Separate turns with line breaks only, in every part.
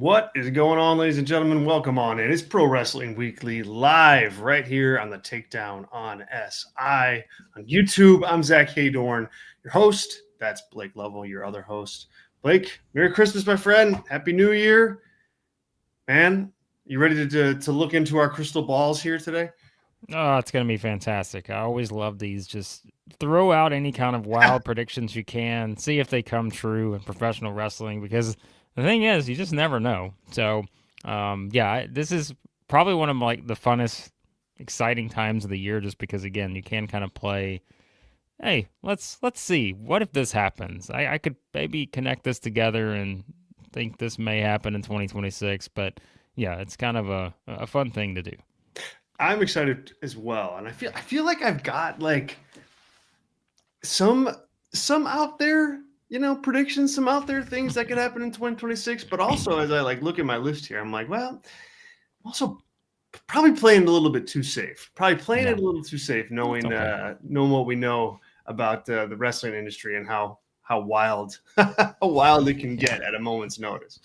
What is going on, ladies and gentlemen? Welcome on in. It's Pro Wrestling Weekly live right here on the Takedown on SI on YouTube. I'm Zach Haydorn, your host. That's Blake Lovell, your other host. Blake, Merry Christmas, my friend. Happy New Year. Man, you ready to look into our crystal balls here today?
Oh, it's going to be fantastic. I always love these. Just throw out any kind of wild predictions you can, see if they come true in professional wrestling, because the thing is, you just never know. So, this is probably one of like the funnest, exciting times of the year, just because again, you can kind of play. Hey, let's see. What if this happens? I could maybe connect this together and think this may happen in 2026. But yeah, it's kind of a fun thing to do.
I'm excited as well, and I feel like I've got like some out there, predictions, some out there things that could happen in 2026. But also, as I like look at my list here, I'm like, well, I'm also probably playing a little bit too safe. Probably playing it a little too safe, knowing what we know about the wrestling industry and how wild it can get at a moment's notice.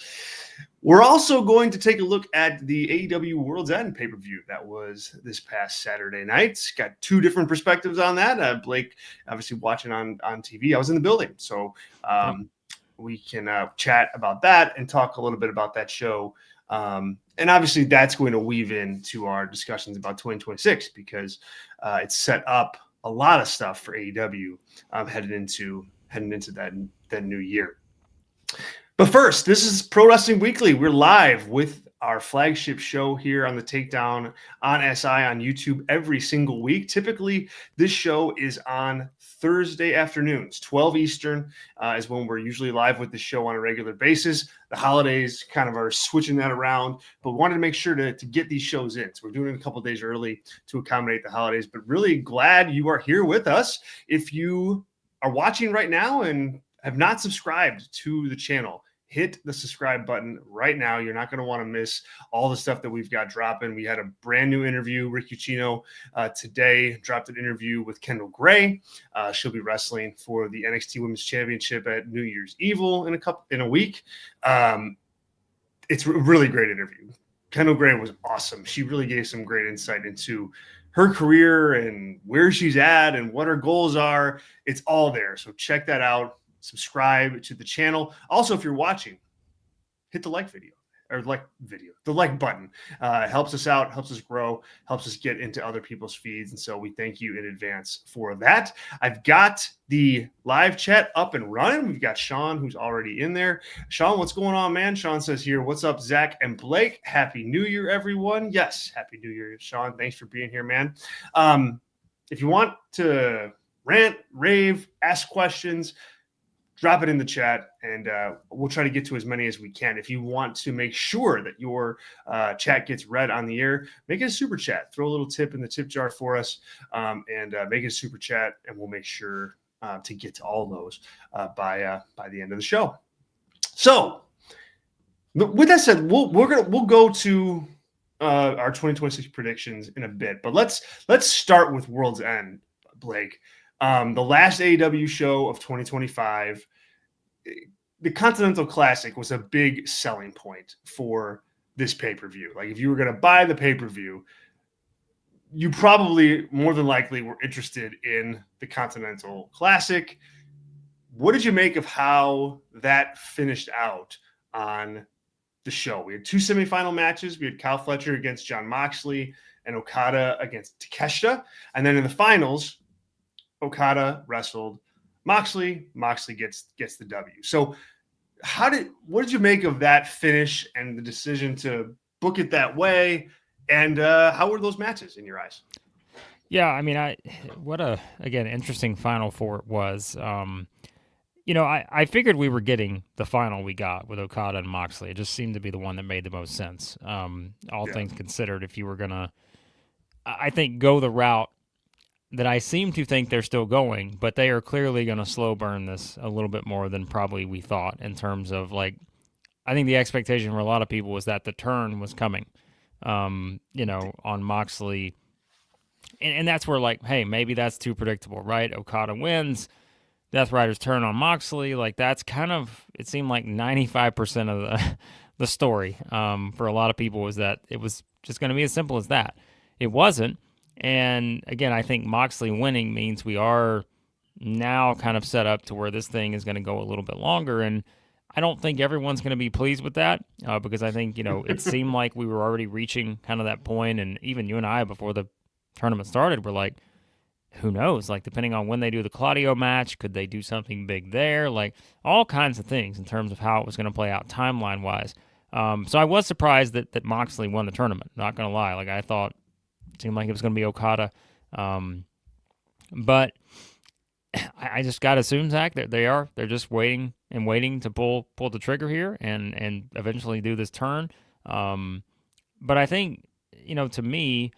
We're also going to take a look at the AEW Worlds End pay-per-view that was this past Saturday night. Got two different perspectives on that. Blake, obviously watching on TV. I was in the building, so we can chat about that and talk a little bit about that show. And obviously that's going to weave into our discussions about 2026 because it's set up a lot of stuff for AEW heading into that new year. But first, this is Pro Wrestling Weekly. We're live with our flagship show here on the Takedown on SI on YouTube every single week. Typically, this show is on Thursday afternoons, 12 Eastern is when we're usually live with the show on a regular basis. The holidays kind of are switching that around, but we wanted to make sure to get these shows in. So we're doing it a couple of days early to accommodate the holidays, but really glad you are here with us. If you are watching right now and have not subscribed to the channel, hit the subscribe button right now. You're not going to want to miss all the stuff that we've got dropping. We had a brand new interview. Rick Ucchino today dropped an interview with Kendall Gray. She'll be wrestling for the NXT Women's Championship at New Year's Evil in a week. It's a really great interview. Kendall Gray was awesome. She really gave some great insight into her career and where she's at and what her goals are. It's all there. So check that out. Subscribe to the channel. Also, if you're watching, hit the like button. Helps us out, helps us grow, helps us get into other people's feeds. And so we thank you in advance for that. I've got the live chat up and running. We've got Sean, who's already in there. Sean, what's going on, man? Sean says here, what's up, Zach and Blake? Happy New Year, everyone. Yes, Happy New Year, Sean. Thanks for being here, man. If you want to rant, rave, ask questions, drop it in the chat, and we'll try to get to as many as we can. If you want to make sure that your chat gets read on the air, make it a super chat. Throw a little tip in the tip jar for us, and make it a super chat, and we'll make sure to get to all those by the end of the show. So, with that said, we'll go to our 2026 predictions in a bit, but let's start with World's End, Blake. The last AEW show of 2025, the Continental Classic was a big selling point for this pay-per-view. Like if you were going to buy the pay-per-view, you probably more than likely were interested in the Continental Classic. What did you make of how that finished out on the show? We had two semifinal matches. We had Kyle Fletcher against Jon Moxley and Okada against Takeshita. And then in the finals, Okada wrestled Moxley. Moxley gets the W. So what did you make of that finish and the decision to book it that way? And how were those matches in your eyes?
Yeah, I mean, what a interesting final four it was. I figured we were getting the final we got with Okada and Moxley. It just seemed to be the one that made the most sense. Things considered, if you were gonna, I think, go the route that I seem to think they're still going, but they are clearly going to slow burn this a little bit more than probably we thought in terms of I think the expectation for a lot of people was that the turn was coming, on Moxley. And that's where hey, maybe that's too predictable, right? Okada wins, Death Rider's turn on Moxley. That's kind of, it seemed like 95% of the story for a lot of people was that it was just going to be as simple as that. It wasn't. And again, I think Moxley winning means we are now kind of set up to where this thing is going to go a little bit longer. And I don't think everyone's going to be pleased with that because I think, it seemed like we were already reaching kind of that point. And even you and I, before the tournament started, were like, who knows? Like, depending on when they do the Claudio match, could they do something big there? Like, all kinds of things in terms of how it was going to play out timeline wise. So I was surprised that Moxley won the tournament. Not going to lie. Like, I thought it seemed like it was going to be Okada. But I just got to assume, Zach, that they're just waiting to pull the trigger here and eventually do this turn. But I think, to me,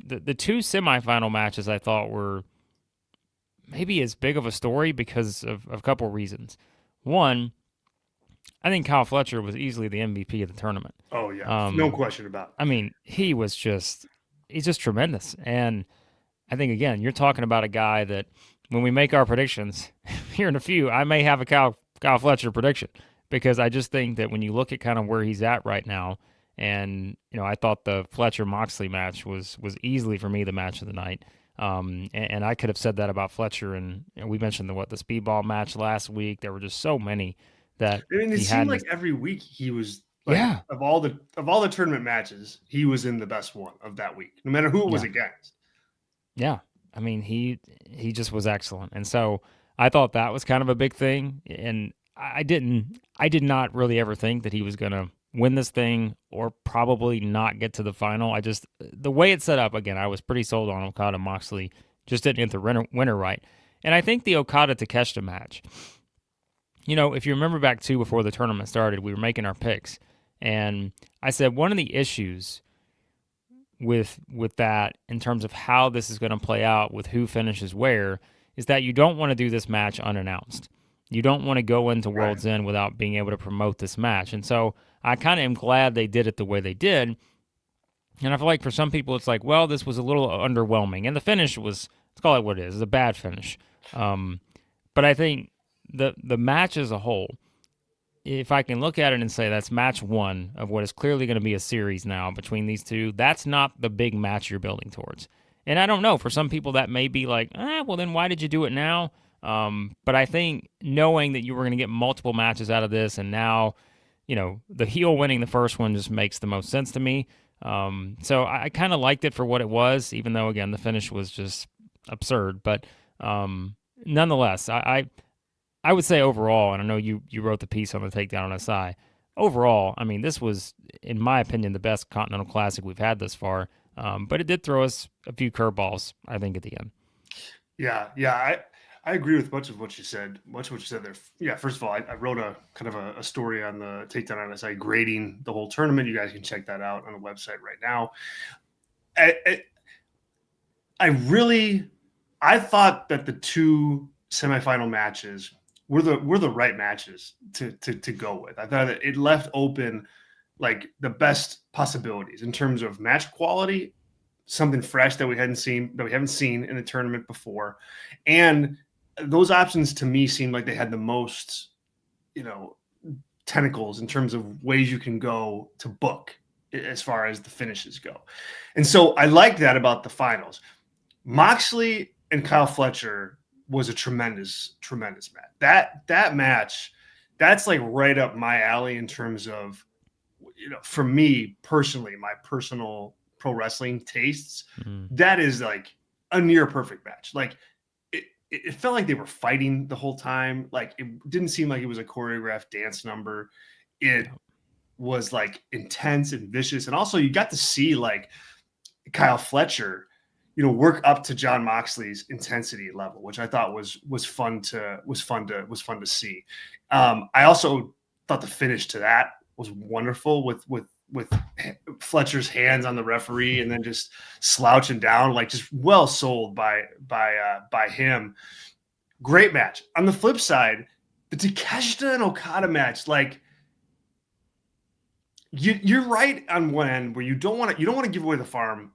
the two semifinal matches I thought were maybe as big of a story because of a couple of reasons. One, I think Kyle Fletcher was easily the MVP of the tournament.
Oh yeah, no question about it.
I mean, he's just tremendous. And I think, again, you're talking about a guy that when we make our predictions here in a few, I may have a Kyle Fletcher prediction because I just think that when you look at kind of where he's at right now, and I thought the Fletcher Moxley match was easily for me the match of the night. And I could have said that about Fletcher, and we mentioned the speedball match last week. There were just so many that
it seemed like every week he was of all the tournament matches, he was in the best one of that week, no matter who it was against.
Yeah, I mean he just was excellent, and so I thought that was kind of a big thing. And I did not really ever think that he was gonna win this thing or probably not get to the final. The way it's set up, again, I was pretty sold on Okada Moxley, just didn't get the winner right. And I think the Okada Takeshita match, if you remember back to before the tournament started, we were making our picks, and I said one of the issues with that in terms of how this is going to play out with who finishes where is that you don't want to do this match unannounced. You don't want to go into Worlds End without being able to promote this match. And so I kind of am glad they did it the way they did. And I feel like for some people it's like, well, this was a little underwhelming. And the finish was, let's call it what it is, a bad finish. But I think the match as a whole, if I can look at it and say that's match one of what is clearly going to be a series now between these two, that's not the big match you're building towards. And I don't know, for some people that may be like, well, then why did you do it now? But I think knowing that you were going to get multiple matches out of this, and now, the heel winning the first one just makes the most sense to me. So I kind of liked it for what it was, even though, again, the finish was just absurd. But nonetheless, I would say overall, and I know you wrote the piece on the Takedown on SI, overall, I mean, this was, in my opinion, the best Continental Classic we've had thus far. But it did throw us a few curveballs, I think, at the end.
Yeah. I agree with much of what you said. There. Yeah, first of all, I wrote a kind of a story on the Takedown on SI grading the whole tournament. You guys can check that out on the website right now. I thought that the two semifinal matches were the right matches to go with. I thought that it left open like the best possibilities in terms of match quality, something fresh that we haven't seen in the tournament before, and those options to me seemed like they had the most, tentacles in terms of ways you can go to book as far as the finishes go. And so I liked that about the finals. Moxley and Kyle Fletcher was a tremendous match. That match, that's like right up my alley in terms of, for me personally, my personal pro wrestling tastes. That is like a near perfect match. Like, it felt like they were fighting the whole time. Like, it didn't seem like it was a choreographed dance number. It was like intense and vicious. And also you got to see like Kyle Fletcher, work up to Jon Moxley's intensity level, which I thought was fun to see. I also thought the finish to that was wonderful with Fletcher's hands on the referee and then just slouching down, like just well sold by him. Great match. On the flip side, the Takeshita and Okada match, like you're right on one end where you don't want to give away the farm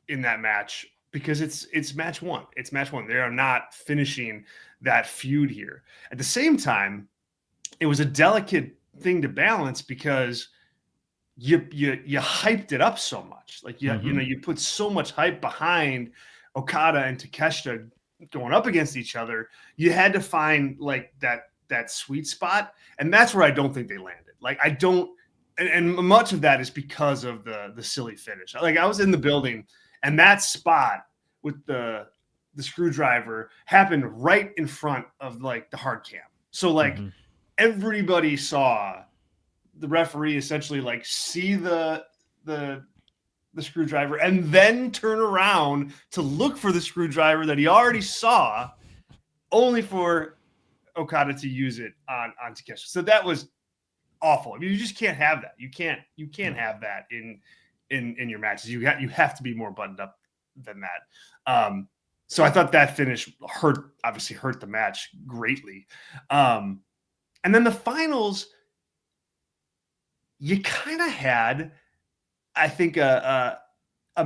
in that match because it's match one. It's match one. They are not finishing that feud here. At the same time, it was a delicate thing to balance because you hyped it up so much. Like you put so much hype behind Okada and Takeshita going up against each other. You had to find like that sweet spot, and that's where I don't think they landed. Like I don't, and much of that is because of the silly finish. Like I was in the building, and that spot with the screwdriver happened right in front of like the hard cam. So like everybody saw the referee essentially like see the screwdriver and then turn around to look for the screwdriver that he already saw, only for Okada to use it on Takeshita. So that was awful. I mean, you just can't have that. You can't have that in your matches. You have to be more buttoned up than that. So I thought that finish obviously hurt the match greatly. And then the finals, you kind of had, I think, a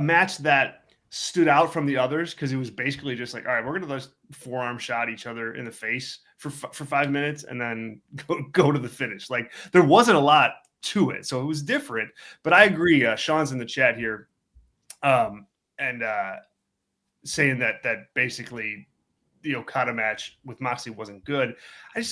match that stood out from the others because it was basically just like, all right, we're going to just forearm shot each other in the face for 5 minutes and then go to the finish. Like there wasn't a lot to it, so it was different. But I agree. Sean's in the chat here, and saying that basically the Okada match with Moxley wasn't good.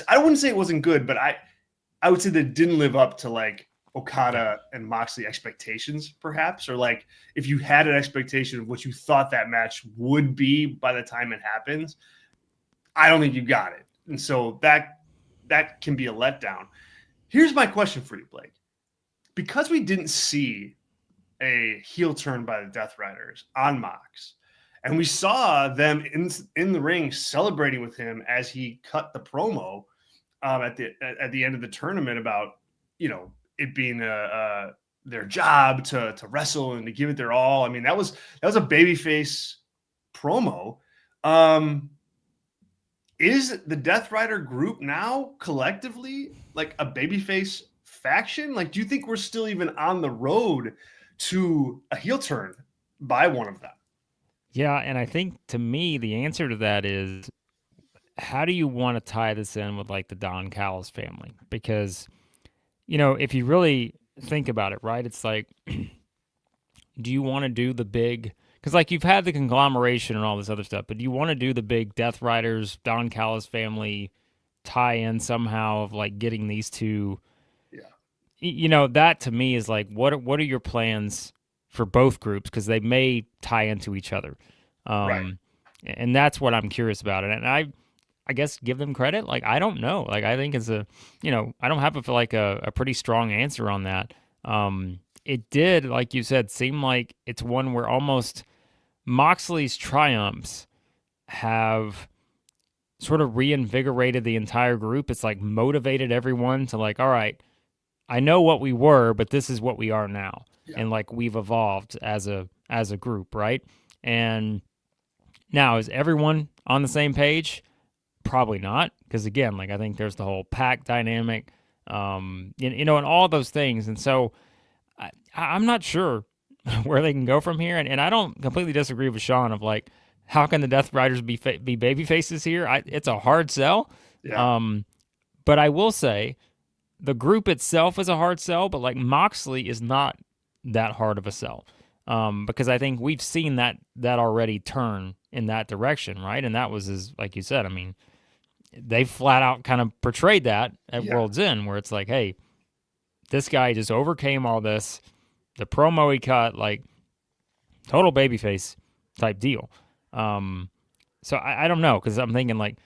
I wouldn't say it wasn't good, but I would say that it didn't live up to like Okada and Moxley expectations, perhaps, or like if you had an expectation of what you thought that match would be by the time it happens, I don't think you got it. And so that can be a letdown. Here's my question for you, Blake. Because we didn't see a heel turn by the Death Riders on Mox, and we saw them in the ring celebrating with him as he cut the promo at the end of the tournament about, it being their job to wrestle and to give it their all. I mean, that was a babyface promo. Is the Death Rider group now collectively like a babyface faction? Like, do you think we're still even on the road to a heel turn by one of them?
Yeah, and I think to me the answer to that is, how do you want to tie this in with like the Don Callis family? Because if you really think about it, right, it's like, do you want to do the big, because like you've had the conglomeration and all this other stuff, but do you want to do the big Death Riders, Don Callis family tie in somehow of like getting these two? Yeah. That to me is like, what are your plans for both groups? Because they may tie into each other.
Right.
And that's what I'm curious about. And I guess give them credit. Like, I don't know. Like, I think it's I don't have a pretty strong answer on that. It did, like you said, seem like it's one where almost Moxley's triumphs have sort of reinvigorated the entire group. It's like motivated everyone to like, all right, I know what we were, but this is what we are now. Yeah. And like we've evolved as a group, right? And now, is everyone on the same page? Probably not, because again, like I think there's the whole pack dynamic, and all those things. And so I'm not sure where they can go from here. And I don't completely disagree with Sean of like, how can the Death Riders be baby faces here? It's a hard sell. Yeah. But I will say the group itself is a hard sell, but like Moxley is not that hard of a sell. Because I think we've seen that already turn in that direction, right? And that was, like you said, I mean, they flat out kind of portrayed that at World's End, where it's like, hey, this guy just overcame all this, the promo he cut, like total babyface type deal. So I don't know, because I'm thinking like,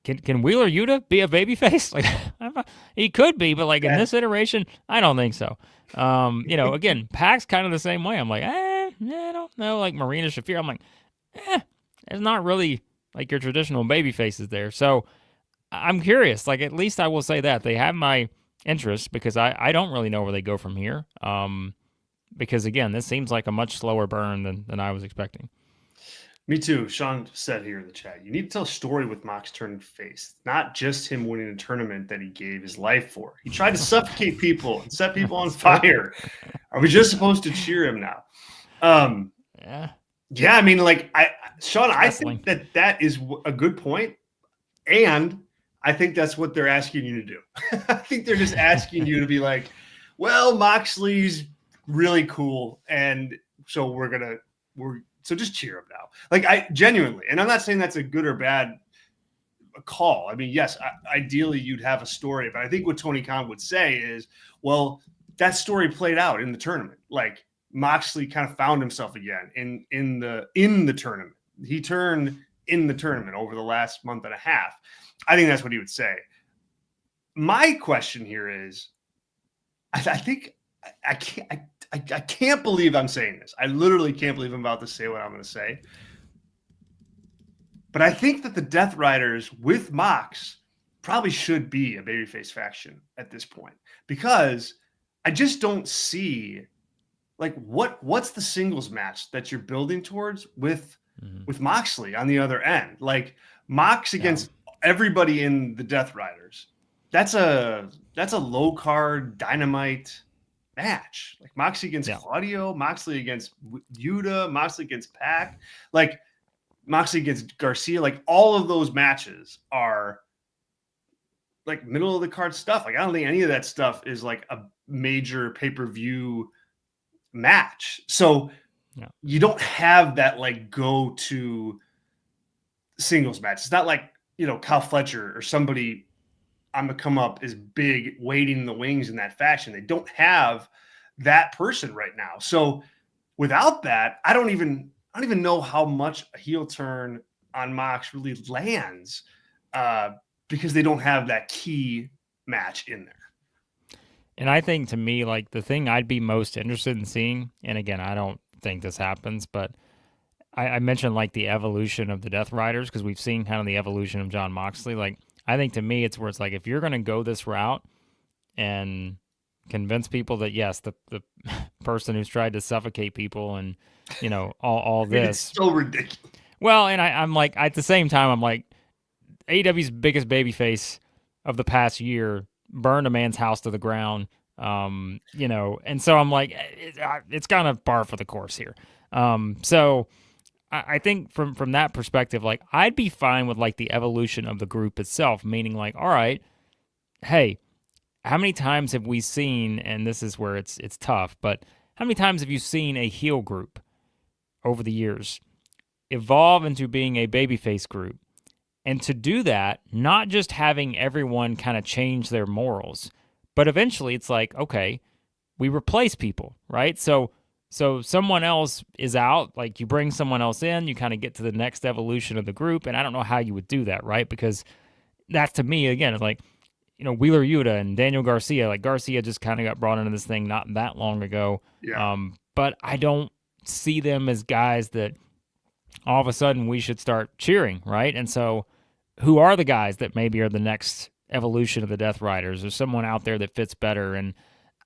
can Wheeler Yuta be a babyface? Like he could be, but like in this iteration, I don't think so. Again, Pac's kind of the same way. I'm like, I don't know. Like Marina Shafir, I'm like, there's not really like your traditional baby faces there. So I'm curious. Like, at least I will say that they have my interest, because I don't really know where they go from here. Because again, this seems like a much slower burn than I was expecting.
Me too. Sean said here in the chat, you need to tell a story with Mox turning face, not just him winning a tournament that he gave his life for. He tried to suffocate people and set people on fire. Are we just supposed to cheer him now? Yeah. I mean, like, Sean, I think that is a good point, and I think that's what they're asking you to do. I think they're just asking you to be like, well, Moxley's really cool, and so we're so just cheer him now. Like, I genuinely, and I'm not saying that's a good or bad call. I mean, yes, ideally you'd have a story, but I think what Tony Khan would say is, well, that story played out in the tournament. Like, Moxley kind of found himself again in the tournament. He turned in the tournament over the last month and a half. I think that's what he would say. My question here is, I think I can't believe I'm saying this. I literally can't believe I'm about to say what I'm going to say. But I think that the Death Riders with Mox probably should be a babyface faction at this point, because I just don't see, like, what's the singles match that you're building towards with Moxley on the other end. Like, Mox against everybody in the Death Riders. That's a low card Dynamite match. Like, Moxley against Claudio, Moxley against Yuta, Moxley against Pac, like Moxley against Garcia. Like, all of those matches are like middle of the card stuff. Like, I don't think any of that stuff is like a major pay-per-view match. So you don't have that like go-to singles match. It's not like, Kyle Fletcher or somebody on the come up is big, waiting in the wings in that fashion. They don't have that person right now. So without that, I don't even know how much a heel turn on Mox really lands, because they don't have that key match in there.
And I think, to me, like, the thing I'd be most interested in seeing, and again, I don't think this happens, but I mentioned like the evolution of the Death Riders, because we've seen kind of the evolution of Jon Moxley. Like, I think, to me, it's where it's like, if you're going to go this route and convince people that, yes, the person who's tried to suffocate people and, all this.
It's so ridiculous.
Well, and I'm like, at the same time, I'm like, AEW's biggest babyface of the past year burned a man's house to the ground, and so I'm like, it's kind of par for the course here. So I think from that perspective, like, I'd be fine with like the evolution of the group itself, meaning like, all right, hey, how many times have we seen, and this is where it's tough, but how many times have you seen a heel group over the years evolve into being a babyface group? And to do that, not just having everyone kind of change their morals, but eventually it's like, okay, we replace people, right? So someone else is out, like, you bring someone else in, you kind of get to the next evolution of the group, and I don't know how you would do that, right? Because that's, to me, again, it's like, Wheeler Yuta and Daniel Garcia. Like, Garcia just kind of got brought into this thing not that long ago.
Yeah.
But I don't see them as guys that all of a sudden we should start cheering, right? And so who are the guys that maybe are the next evolution of the Death Riders, or someone out there that fits better? And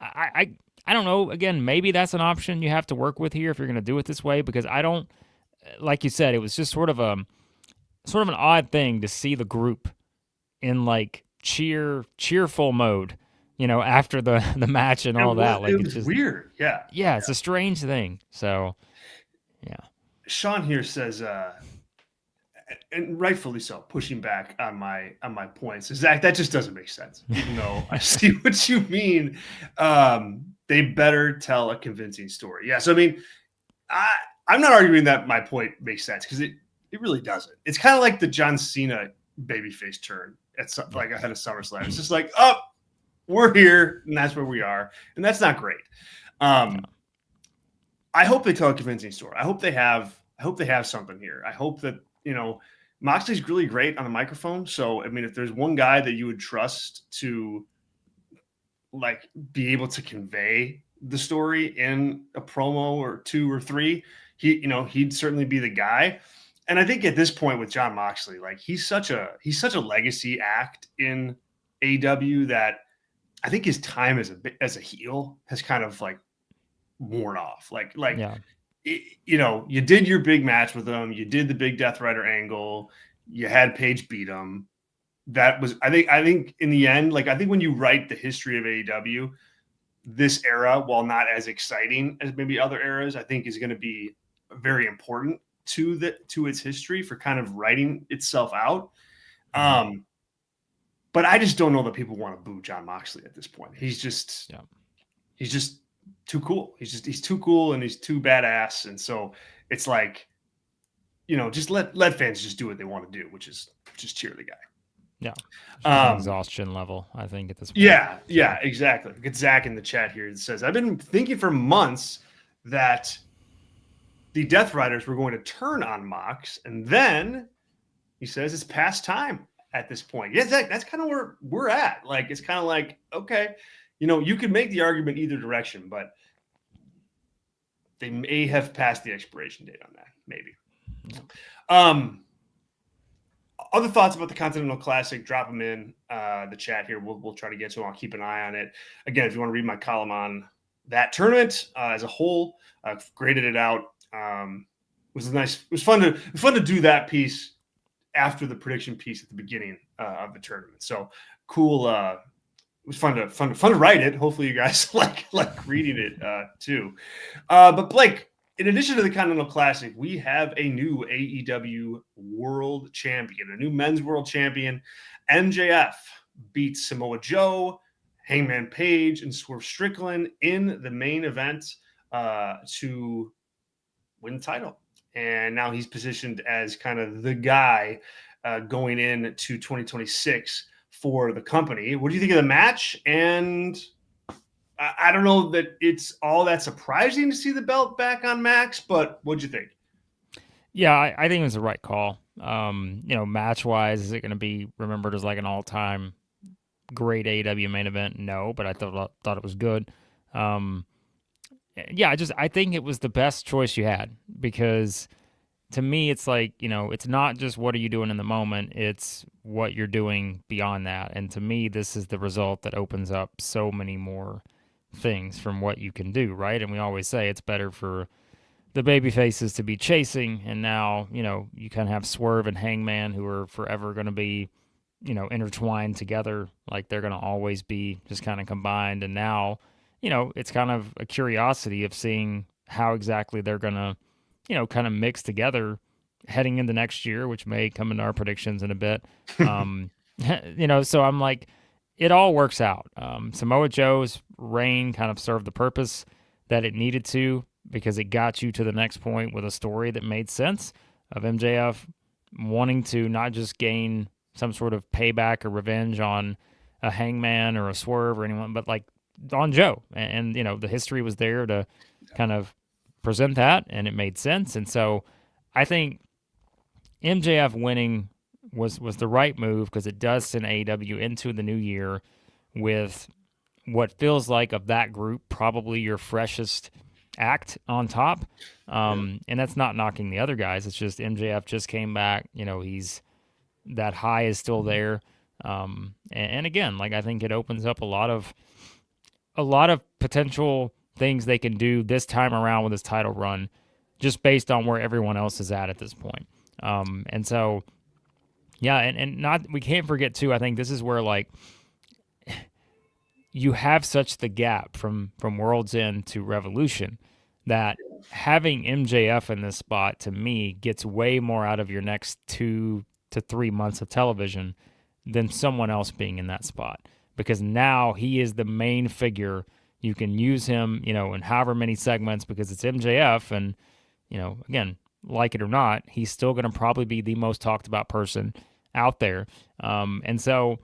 I don't know. Again, maybe that's an option you have to work with here if you're going to do it this way, because I don't, like you said, it was just sort of an odd thing to see the group in like cheerful mode, after the match and all that. Like,
it was
it's just
weird. Yeah.
It's a strange thing. So, yeah.
Sean here says, and rightfully so, pushing back on my points, is that just doesn't make sense. Even though I see what you mean, they better tell a convincing story. Yeah, so I mean, I'm not arguing that my point makes sense, because it really doesn't. It's kind of like the John Cena babyface turn at like ahead of SummerSlam. It's just like, oh, we're here, and that's where we are, and that's not great. I hope they tell a convincing story. I hope they have something here. I hope that, Moxley's really great on the microphone. So, I mean, if there's one guy that you would trust to like be able to convey the story in a promo or two or three, he'd certainly be the guy. And I think at this point with Jon Moxley, like, he's such a legacy act in AEW that I think his time as a heel has kind of like worn off. You did your big match with him. You did the big Death Rider angle. You had Paige beat him. That was, I think in the end, like, I think when you write the history of AEW, this era, while not as exciting as maybe other eras, I think is going to be very important to its history for kind of writing itself out. But I just don't know that people want to boo Jon Moxley at this point. He's just, he's just too cool. He's too cool and he's too badass. And so it's like, just let fans just do what they want to do, which is just cheer the guy.
Yeah. An exhaustion level, I think, at this point.
Yeah, exactly. Get Zach in the chat here. It says, I've been thinking for months that the Death Riders were going to turn on Mox, and then he says it's past time at this point. Yeah, Zach, that's kind of where we're at. Like, it's kind of like, okay, you could make the argument either direction, but they may have passed the expiration date on that, maybe. Other thoughts about the Continental Classic, drop them in the chat here. We'll try to get to them. I'll keep an eye on it. Again, if you want to read my column on that tournament as a whole, I've graded it out. It was fun to do that piece after the prediction piece at the beginning of the tournament. So cool. It was fun to write it. Hopefully you guys like reading it too. But Blake, in addition to the Continental Classic, we have a new AEW World Champion, a new Men's World Champion. MJF beats Samoa Joe, Hangman Page, and Swerve Strickland in the main event to win the title. And now he's positioned as kind of the guy going into 2026 for the company. What do you think of the match? And I don't know that it's all that surprising to see the belt back on Max, but what'd you think?
Yeah, I think it was the right call. Match-wise, is it going to be remembered as like an all-time great AEW main event? No, but I thought it was good. I think it was the best choice you had, because to me, it's like, it's not just what are you doing in the moment, it's what you're doing beyond that. And to me, this is the result that opens up so many more things from what you can do, right? And we always say it's better for the baby faces to be chasing, and now, you kind of have Swerve and Hangman, who are forever going to be, intertwined together, like they're going to always be just kind of combined. And now, it's kind of a curiosity of seeing how exactly they're going to, kind of mix together heading into next year, which may come into our predictions in a bit. So I'm like, it all works out. Samoa Joe's reign kind of served the purpose that it needed to, because it got you to the next point with a story that made sense of MJF wanting to not just gain some sort of payback or revenge on a Hangman or a Swerve or anyone, but like on Joe. And the history was there to kind of present that, and it made sense. And so I think MJF winning was the right move, because it does send AEW into the new year with what feels like, of that group, probably your freshest act on top. And that's not knocking the other guys. It's just MJF just came back. He's, that high is still there. And again, like, I think it opens up a lot of potential things they can do this time around with this title run, just based on where everyone else is at this point. And so, yeah, and not, we can't forget too, I think this is where, like, you have such the gap from World's End to Revolution, that having MJF in this spot, to me, gets way more out of your next 2 to 3 months of television than someone else being in that spot, because now he is the main figure. You can use him, in however many segments, because it's MJF, and, again, like it or not, he's still going to probably be the most talked about person out there. And so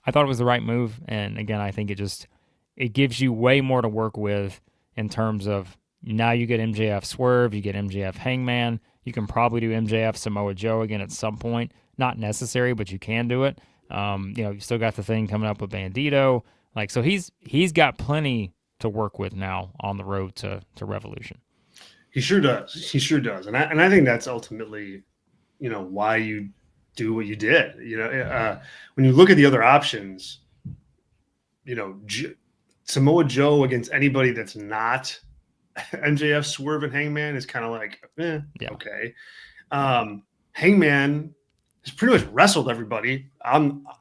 I thought it was the right move. And again, I think it gives you way more to work with, in terms of, now you get MJF Swerve, you get MJF Hangman, you can probably do MJF Samoa Joe again at some point. Not necessary, but you can do it. You still got the thing coming up with Bandito. Like, so he's got plenty to work with now on the road to Revolution.
He sure does. And I think that's ultimately, why you do what you did. When you look at the other options, Samoa Joe against anybody that's not MJF, Swerve, and Hangman is kind of like, okay. Hangman has pretty much wrestled everybody.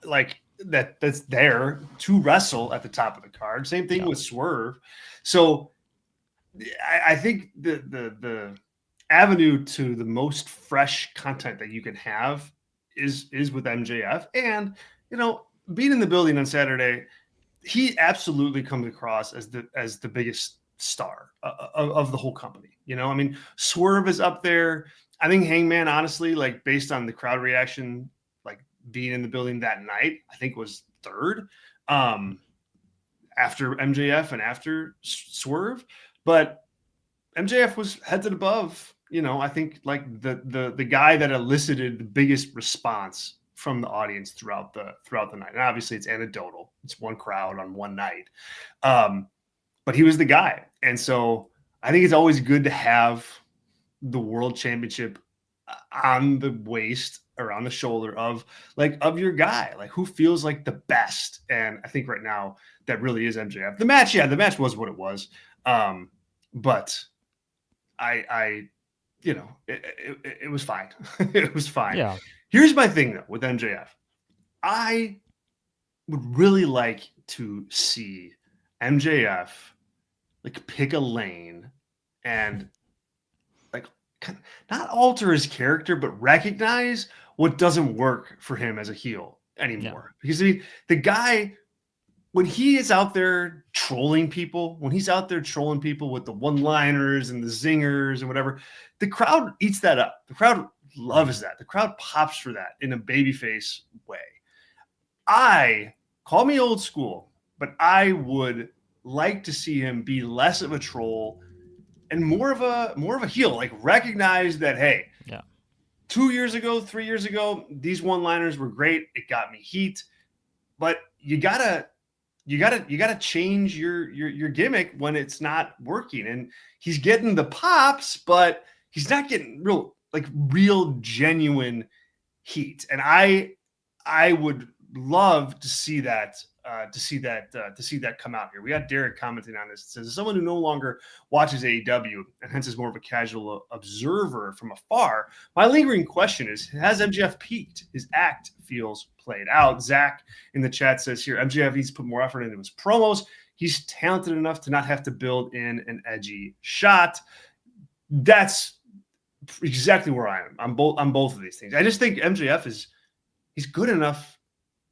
Like, that's there to wrestle at the top of the card. Same thing with Swerve. So I think the avenue to the most fresh content that you can have is with MJF. And, being in the building on Saturday, he absolutely comes across as the biggest star of the whole company. I mean, Swerve is up there. I think Hangman, honestly, like based on the crowd reaction, like being in the building that night, I think was third, after MJF and after Swerve. But MJF was heads and above. I think like the guy that elicited the biggest response from the audience throughout the night. And obviously, it's anecdotal. It's one crowd on one night, but he was the guy. And so I think it's always good to have the world championship on the waist, around the shoulder of your guy, like who feels like the best. And I think right now that really is MJF. The match was what it was. But I it was fine. It was fine.
Yeah.
Here's my thing though with MJF. I would really like to see MJF like pick a lane and like not alter his character, but recognize what doesn't work for him as a heel anymore. Yeah. Because the guy, when he is out there trolling people, with the one-liners and the zingers and whatever, the crowd eats that up. The crowd loves that. The crowd pops for that in a babyface way. Call me old school, but I would like to see him be less of a troll and more of a heel. Like recognize that, hey, 2 years ago, 3 years ago, these one-liners were great. It got me heat, but you gotta change your gimmick when it's not working. And he's getting the pops, but he's not getting real genuine heat. And I would love to see that come out here. We got Derek commenting on this. It says, as someone who no longer watches AEW and hence is more of a casual observer from afar, my lingering question is, has MJF peaked? His act feels played out. Zach in the chat says here, MJF needs to put more effort into his promos. He's talented enough to not have to build in an edgy shot. That's exactly where I am. I'm both of these things. I just think MJF he's good enough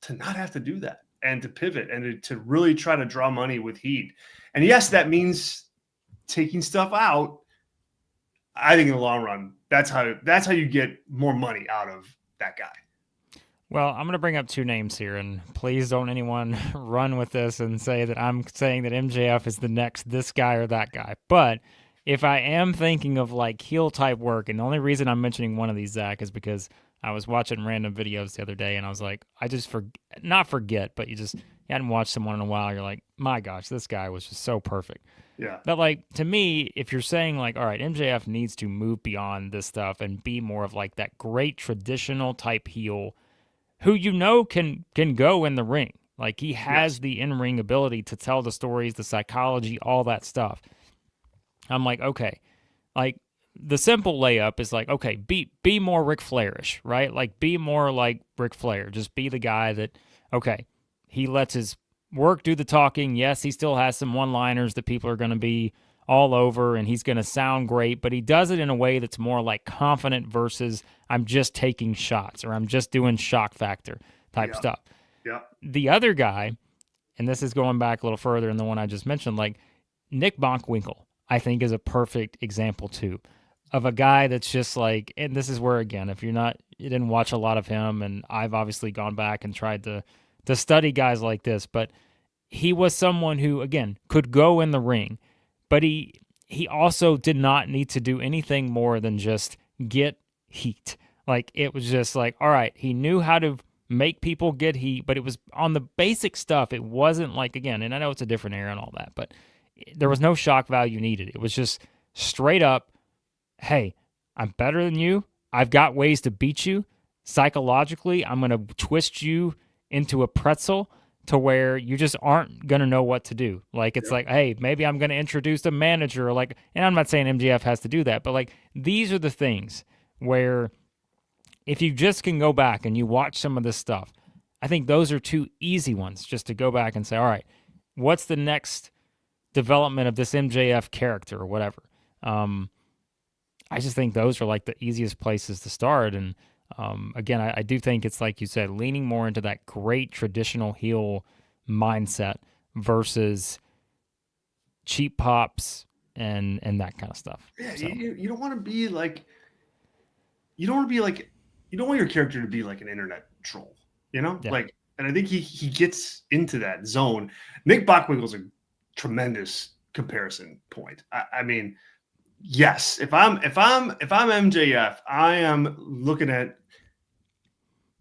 to not have to do that and to pivot and to really try to draw money with heat. And yes, that means taking stuff out. I think in the long run, that's how you get more money out of that guy.
Well, I'm going to bring up two names here, and please don't anyone run with this and say that I'm saying that MJF is the next this guy or that guy. But if I am thinking of like heel type work, and the only reason I'm mentioning one of these, Zach, is because I was watching random videos the other day, and I was like, not forget, but you hadn't watched someone in a while. You're like, my gosh, this guy was just so perfect.
Yeah.
But like, to me, if you're saying like, all right, MJF needs to move beyond this stuff and be more of like that great traditional type heel who can go in the ring. Like he has the in-ring ability to tell the stories, the psychology, all that stuff. I'm like, okay, like the simple layup is like, okay, be more Ric Flairish, right? Like be more like Ric Flair. Just be the guy that, okay, he lets his work do the talking. Yes, he still has some one-liners that people are going to be all over, and he's going to sound great, but he does it in a way that's more like confident versus I'm just taking shots or I'm just doing shock factor type stuff.
Yeah.
The other guy, and this is going back a little further than the one I just mentioned, like Nick Bonkwinkle, I think is a perfect example too of a guy that's just like, and this is where, again, if you didn't watch a lot of him, and I've obviously gone back and tried to study guys like this, but he was someone who, again, could go in the ring, but he also did not need to do anything more than just get heat. Like, it was just like, all right, he knew how to make people get heat, but it was on the basic stuff. It wasn't like, again, and I know it's a different era and all that, but there was no shock value needed. It was just straight up, hey, I'm better than you. I've got ways to beat you. Psychologically, I'm going to twist you into a pretzel to where you just aren't going to know what to do. Like, it's like, hey, maybe I'm going to introduce a manager, like, and I'm not saying MJF has to do that, but like, these are the things where if you just can go back and you watch some of this stuff, I think those are two easy ones just to go back and say, all right, what's the next development of this MJF character or whatever? I just think those are like the easiest places to start. And again, I do think it's like you said, leaning more into that great traditional heel mindset versus cheap pops and that kind of stuff.
Yeah,
So
you don't want to be like you don't want to be like you don't want your character to be like an internet troll,
yeah,
like, and I think he gets into that zone. Nick Bockwinkel's a tremendous comparison point. I mean, yes, if I'm MJF, I am looking at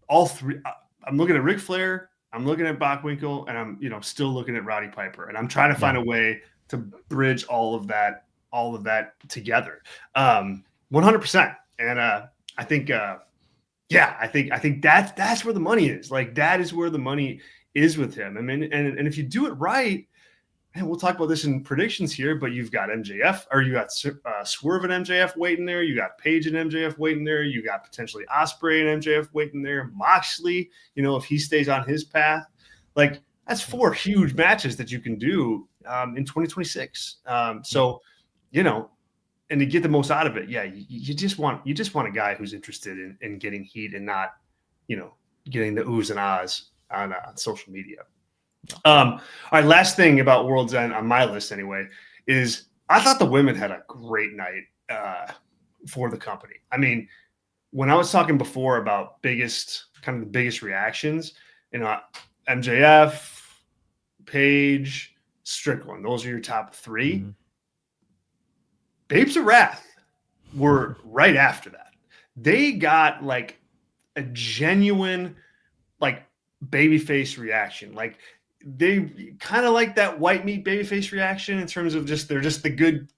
all three. I'm looking at Ric Flair, I'm looking at Bockwinkel, and I'm still looking at Roddy Piper, and I'm trying to find a way to bridge all of that together. 100%. And I think I think that's where the money is. Like, that is where the money is with him. I mean, and if you do it right, and we'll talk about this in predictions here, but you've got MJF, or you got Swerve and MJF waiting there. You got Paige and MJF waiting there. You got potentially Ospreay and MJF waiting there. Moxley, if he stays on his path, like, that's 4 huge matches that you can do in 2026. So, and to get the most out of it, you just want a guy who's interested in getting heat and not, getting the oohs and ahs on social media. All right, last thing about World's End on my list anyway is I thought the women had a great night for the company. I mean, when I was talking before about the biggest reactions, MJF, Paige, Strickland, those are your top 3.
Mm-hmm.
Babes of Wrath were right after that. They got like a genuine like babyface reaction. Like, they kind of like that white meat babyface reaction in terms of they're just the good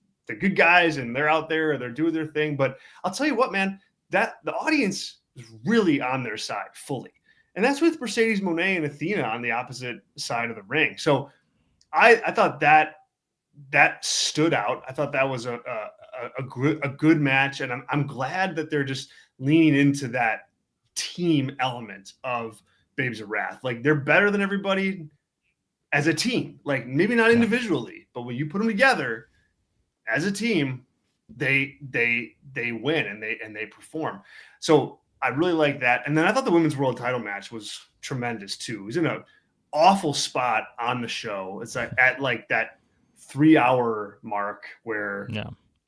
guys, and they're out there, they're doing their thing. But I'll tell you what, man, that the audience is really on their side fully. And that's with Mercedes Moné and Athena on the opposite side of the ring. So I thought that stood out. I thought that was a good match, and I'm glad that they're just leaning into that team element of Babes of Wrath. Like, they're better than everybody as a team. Like, maybe not individually, but when you put them together as a team, they win and they perform. So I really like that. And then I thought the women's world title match was tremendous too. It was in an awful spot on the show. It's like at like that 3-hour mark where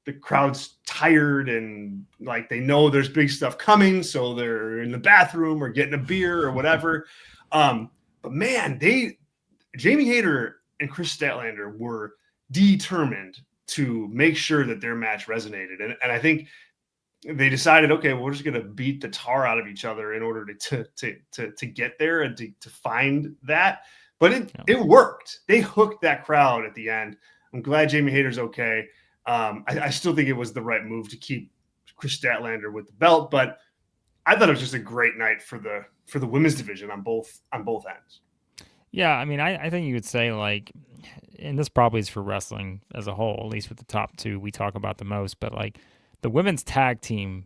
the crowd's tired and like they know there's big stuff coming, so they're in the bathroom or getting a beer or whatever. But man, Jamie Hayter and Chris Statlander were determined to make sure that their match resonated, and I think they decided, okay, we're just going to beat the tar out of each other in order to get there and to find that. But it worked. They hooked that crowd at the end. I'm glad Jamie Hayter's okay. I still think it was the right move to keep Chris Statlander with the belt, but I thought it was just a great night for the women's division on both ends.
Yeah, I mean, I think you could say, like, and this probably is for wrestling as a whole, at least with the top 2 we talk about the most, but like the women's tag team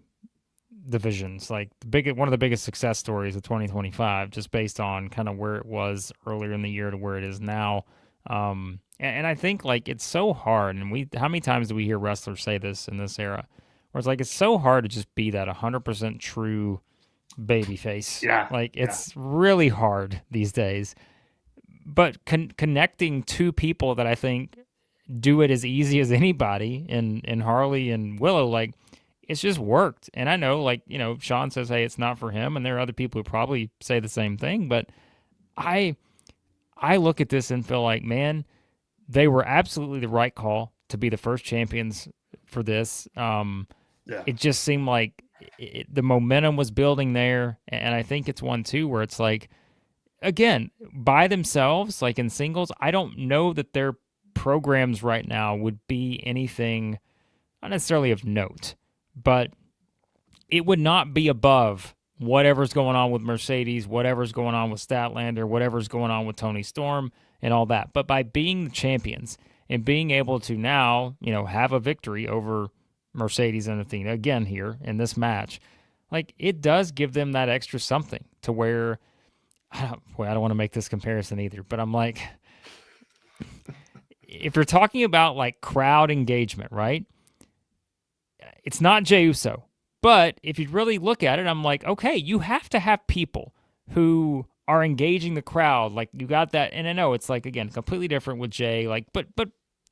divisions, like one of the biggest success stories of 2025, just based on kind of where it was earlier in the year to where it is now. And I think, like, it's so hard, and how many times do we hear wrestlers say this in this era, where it's like, it's so hard to just be that 100% true babyface.
Yeah.
Like, it's really hard these days. But connecting 2 people that I think do it as easy as anybody in Harley and Willow, like, it's just worked. And I know, like, Sean says, hey, it's not for him, and there are other people who probably say the same thing, but I look at this and feel like, man, they were absolutely the right call to be the first champions for this. It just seemed like the momentum was building there, and I think it's one too where it's like, again, by themselves, like in singles, I don't know that their programs right now would be anything, not necessarily of note, but it would not be above whatever's going on with Mercedes, whatever's going on with Statlander, whatever's going on with Tony Storm and all that. But by being the champions and being able to now, have a victory over Mercedes and Athena again here in this match, like, it does give them that extra something to where, I don't want to make this comparison either, but I'm like, if you're talking about like crowd engagement, right? It's not Jey Uso, but if you really look at it, I'm like, okay, you have to have people who are engaging the crowd. Like you got that, and I know it's like again completely different with Jay. Like, but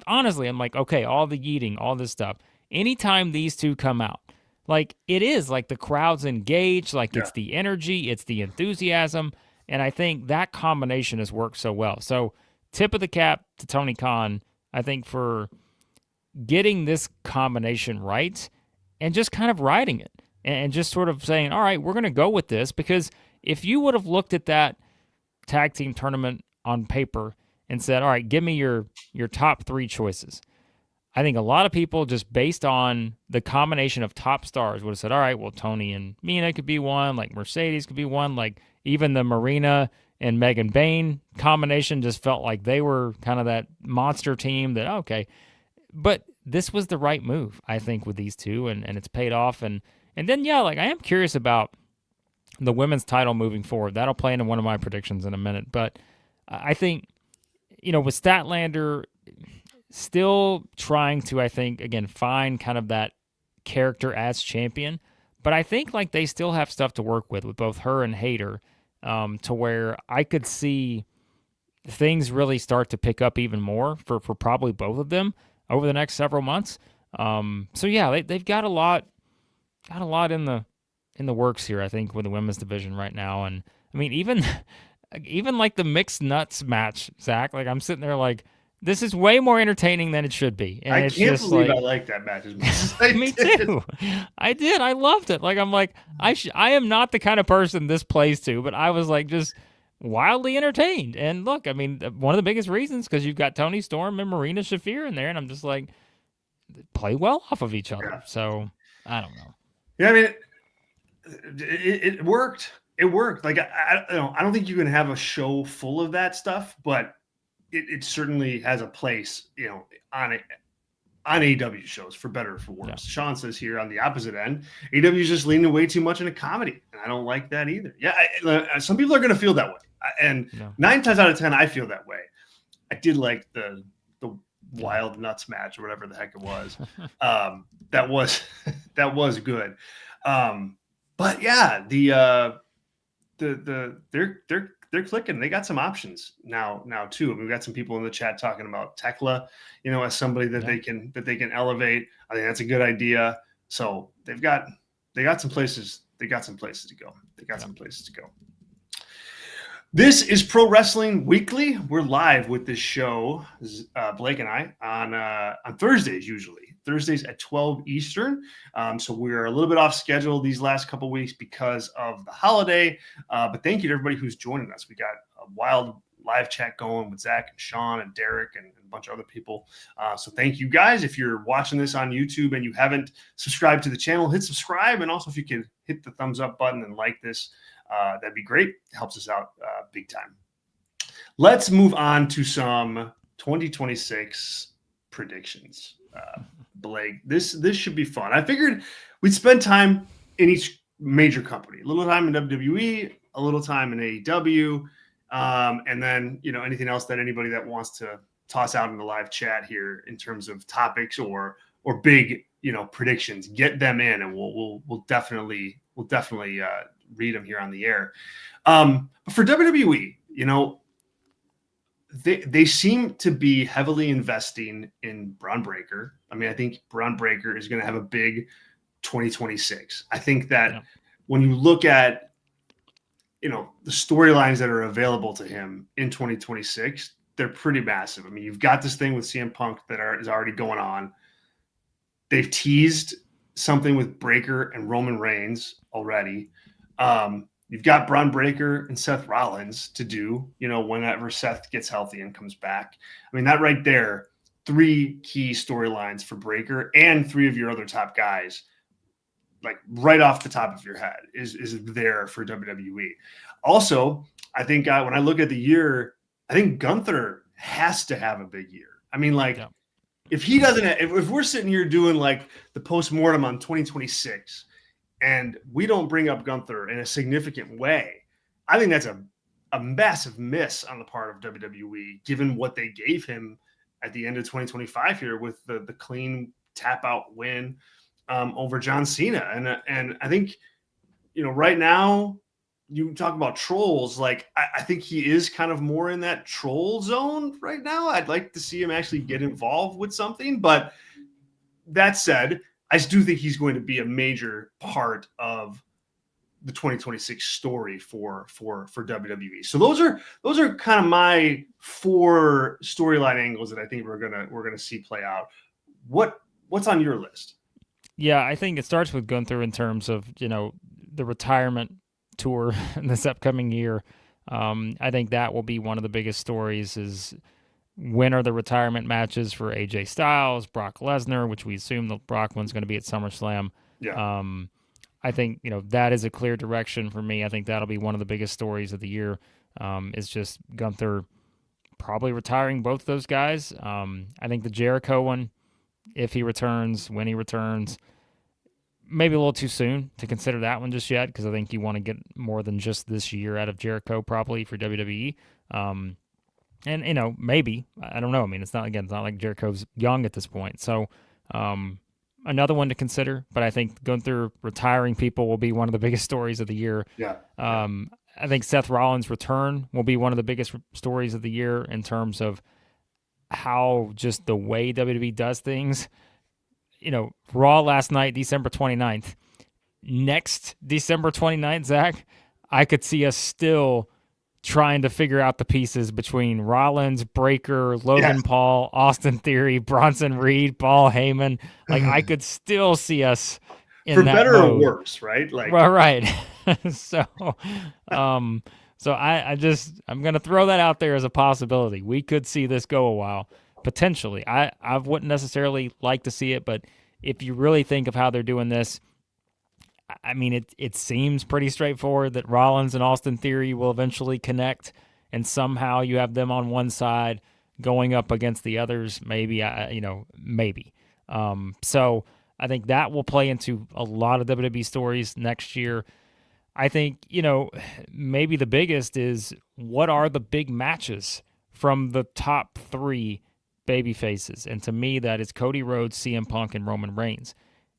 honestly, I'm like, okay, all the yeeting, all this stuff. Anytime these two come out, like it is like the crowd's engaged, like
Yeah.
it's the energy, it's the enthusiasm, and I think that combination has worked so well. So tip of the cap to Tony Khan, I think for getting this combination right and just kind of riding it and just sort of saying, all right, we're going to go with this because if you would have looked at that tag team tournament on paper and said, all right, give me your top three choices. I think a lot of people just based on the combination of top stars would have said, all right, well, Tony and Mina could be one, like Mercedes could be one, like even the Marina and Megan Bain combination just felt like they were kind of that monster team that, okay. But this was the right move, I think, with these two, and it's paid off. And then, yeah, like I am curious about the women's title moving forward. That'll play into one of my predictions in a minute. But I think, with Statlander still trying to, I think, again, find kind of that character as champion. But I think like they still have stuff to work with both her and Hayter, to where I could see things really start to pick up even more for probably both of them over the next several months. So yeah, they've got a lot in the works here, I think, with the women's division right now. And I mean, even like the mixed nuts match, Zach, like I'm sitting there like, this is way more entertaining than it should be. And
I
it's
can't
just
believe
like,
I like that match as much as I
me
did.
too. I did. I loved it. Like I'm like, I am not the kind of person this plays to, but I was like just wildly entertained. And look, I mean, one of the biggest reasons because you've got Tony Storm and Marina Shafir in there, and I'm just like, play well off of each other.
Yeah.
So I don't know.
Yeah, I mean, it worked. It worked. Like I don't think you can have a show full of that stuff, but it certainly has a place, on it on AEW shows for better or for worse.
Yeah.
Sean says here on the opposite end, AEW is just leaning way too much into comedy, and I don't like that either. Yeah, some people are going to feel that way, and 9 times out of 10, I feel that way. I did like the wild nuts match or whatever the heck it was. That was good. But yeah, they're clicking. They got some options now too. We've got some people in the chat talking about Tekla, as somebody that they can elevate. I think that's a good idea. So they got some places. They got some places to go. This is Pro Wrestling Weekly. We're live with this show, Blake and I, on Thursdays usually. Thursdays at 12 Eastern. So we're a little bit off schedule these last couple of weeks because of the holiday. But thank you to everybody who's joining us. We got a wild live chat going with Zach and Sean and Derek and a bunch of other people. So thank you guys. If you're watching this on YouTube and you haven't subscribed to the channel, hit subscribe. And also if you can hit the thumbs up button and like this, that'd be great. It helps us out big time. Let's move on to some 2026 predictions. Blake, this should be fun. I figured we'd spend time in each major company, a little time in WWE, a little time in AEW, and then anything else that anybody that wants to toss out in the live chat here in terms of topics or big predictions, get them in, and we'll definitely read them here on the air. But for WWE, they seem to be heavily investing in Bron Breakker. I mean, I think Bron Breakker is going to have a big 2026. I think that when you look at, the storylines that are available to him in 2026, they're pretty massive. I mean, you've got this thing with CM Punk that is already going on. They've teased something with Breakker and Roman Reigns already. You've got Bron Breakker and Seth Rollins to do, whenever Seth gets healthy and comes back. I mean, that right there, 3 key storylines for Breakker and 3 of your other top guys, like right off the top of your head, is there for WWE. Also, I think when I look at the year, I think Gunther has to have a big year. I mean, if he doesn't, if we're sitting here doing like the postmortem on 2026, and we don't bring up Gunther in a significant way, I think that's a massive miss on the part of WWE, given what they gave him at the end of 2025 here with the clean tap out win over John Cena. And I think, right now you talk about trolls, like I think he is kind of more in that troll zone right now. I'd like to see him actually get involved with something, but that said, I do think he's going to be a major part of the 2026 story for WWE. So those are kind of my 4 storyline angles that I think we're gonna see play out. What's on your list?
Yeah, I think it starts with Gunther in terms of, the retirement tour this upcoming year. I think that will be one of the biggest stories is when are the retirement matches for AJ Styles, Brock Lesnar, which we assume the Brock one's going to be at SummerSlam.
Yeah.
I think, that is a clear direction for me. I think that'll be one of the biggest stories of the year, is just Gunther probably retiring both of those guys. I think the Jericho one, if he returns, when he returns, maybe a little too soon to consider that one just yet, because I think you want to get more than just this year out of Jericho probably for WWE. And maybe, I don't know. I mean, it's not like Jericho's young at this point. So another one to consider, but I think Gunther retiring people will be one of the biggest stories of the year.
Yeah.
I think Seth Rollins' return will be one of the biggest stories of the year in terms of how just the way WWE does things. Raw last night, December 29th. Next December 29th, Zach, I could see us still trying to figure out the pieces between Rollins, Breaker, Logan Paul, Austin Theory, Bronson Reed, Paul Heyman. Like, I could still see us in
for
that
better
mode.
or worse, right? Like,
well, right. So I'm going to throw that out there as a possibility. We could see this go a while. Potentially. I wouldn't necessarily like to see it, but if you really think of how they're doing this, I mean, it seems pretty straightforward that Rollins and Austin Theory will eventually connect, and somehow you have them on one side going up against the others, maybe, maybe. So I think that will play into a lot of WWE stories next year. I think, maybe the biggest is what are the big matches from the top 3 baby faces, and to me that is Cody Rhodes, CM Punk, and Roman Reigns.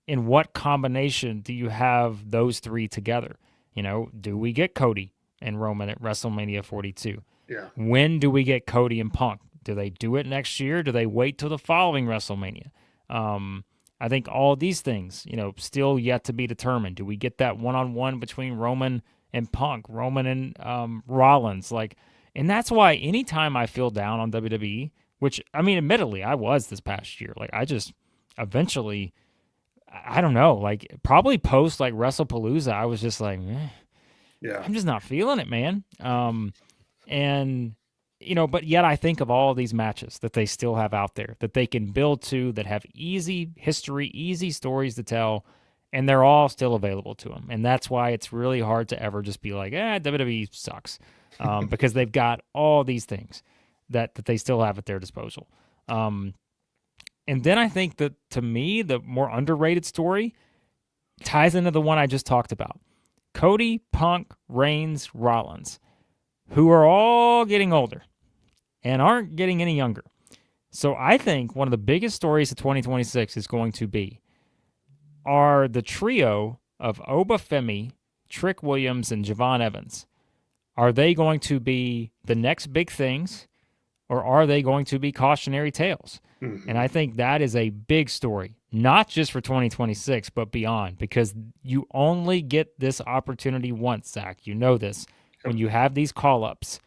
In what combination do you have those 3 together? Do we get Cody and Roman at WrestleMania 42?
Yeah.
When do we get Cody and Punk? Do they do it next year? Do they wait till the following WrestleMania? I think all these things, still yet to be determined. Do we get that one-on-one between Roman and Punk, Roman and Rollins? And that's why anytime I feel down on WWE, which, I mean, admittedly, I was this past year. I just eventually, I don't know, probably post, WrestlePalooza, I was just like,
yeah,
I'm just not feeling it, man. And, but yet I think of all these matches that they still have out there that they can build to, that have easy history, easy stories to tell, and they're all still available to them. And that's why it's really hard to ever just be like, WWE sucks, because they've got all these things that they still have at their disposal. And then I think that, to me, the more underrated story ties into the one I just talked about. Cody, Punk, Reigns, Rollins, who are all getting older and aren't getting any younger. So I think one of the biggest stories of 2026 is going to be, are the trio of Oba Femi, Trick Williams, and Javon Evans, are they going to be the next big things, or are they going to be cautionary tales?
Mm-hmm.
And I think that is a big story, not just for 2026, but beyond, because you only get this opportunity once, Zach. You know this. When you have these call-ups,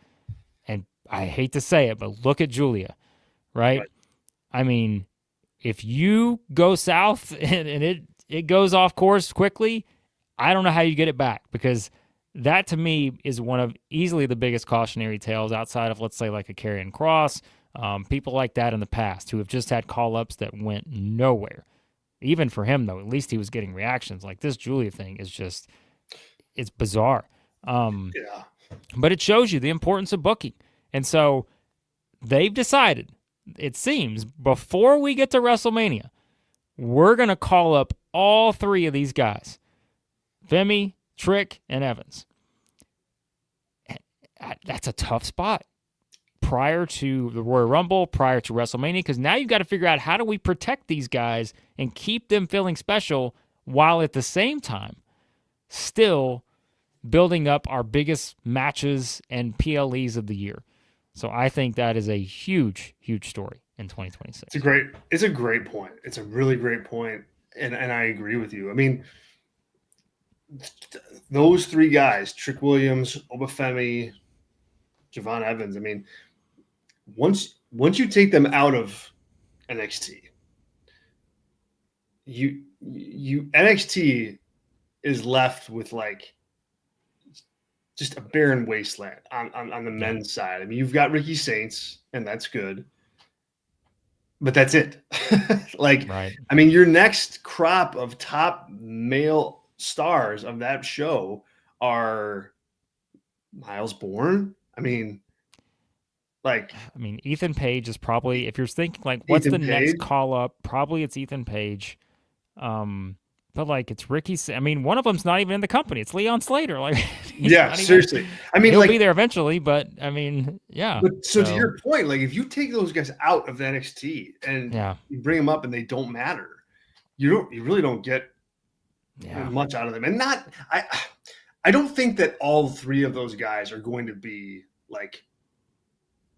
and I hate to say it, but look at Julia, right? I mean, if you go south and it goes off course quickly, I don't know how you get it back, because that, to me, is one of easily the biggest cautionary tales outside of, let's say, like a Karrion Kross, people like that in the past who have just had call-ups that went nowhere. Even for him, though, at least he was getting reactions. Like, this Julia thing is just, it's bizarre. But it shows you the importance of booking. And so they've decided, it seems, before we get to WrestleMania, we're going to call up all 3 of these guys, Femi, Trick, and Evans. That's a tough spot prior to the Royal Rumble, prior to WrestleMania, because now you've got to figure out, how do we protect these guys and keep them feeling special while at the same time still building up our biggest matches and PLEs of the year. So I think that is a huge, huge story in 2026.
It's a great point. It's a really great point, and I agree with you. I mean, those three guys, Trick Williams, Obafemi, Javon Evans. I mean, once you take them out of NXT, you NXT is left with like just a barren wasteland on the men's side. I mean, you've got Ricky Saints, and that's good, but that's it. Like,
right.
I mean, your next crop of top male stars of that show are Miles Bourne. I mean,
Ethan Page is probably, if you're thinking like, what's the next call up? Probably it's Ethan Page. But like, it's Ricky. I mean, one of them's not even in the company. It's Leon Slater. Like,
yeah, seriously. I mean,
he'll be there eventually, but I mean, yeah.
But so to your point, like, if you take those guys out of the NXT and you bring them up and they don't matter, you really don't get much out of them. And I don't think that all three of those guys are going to be like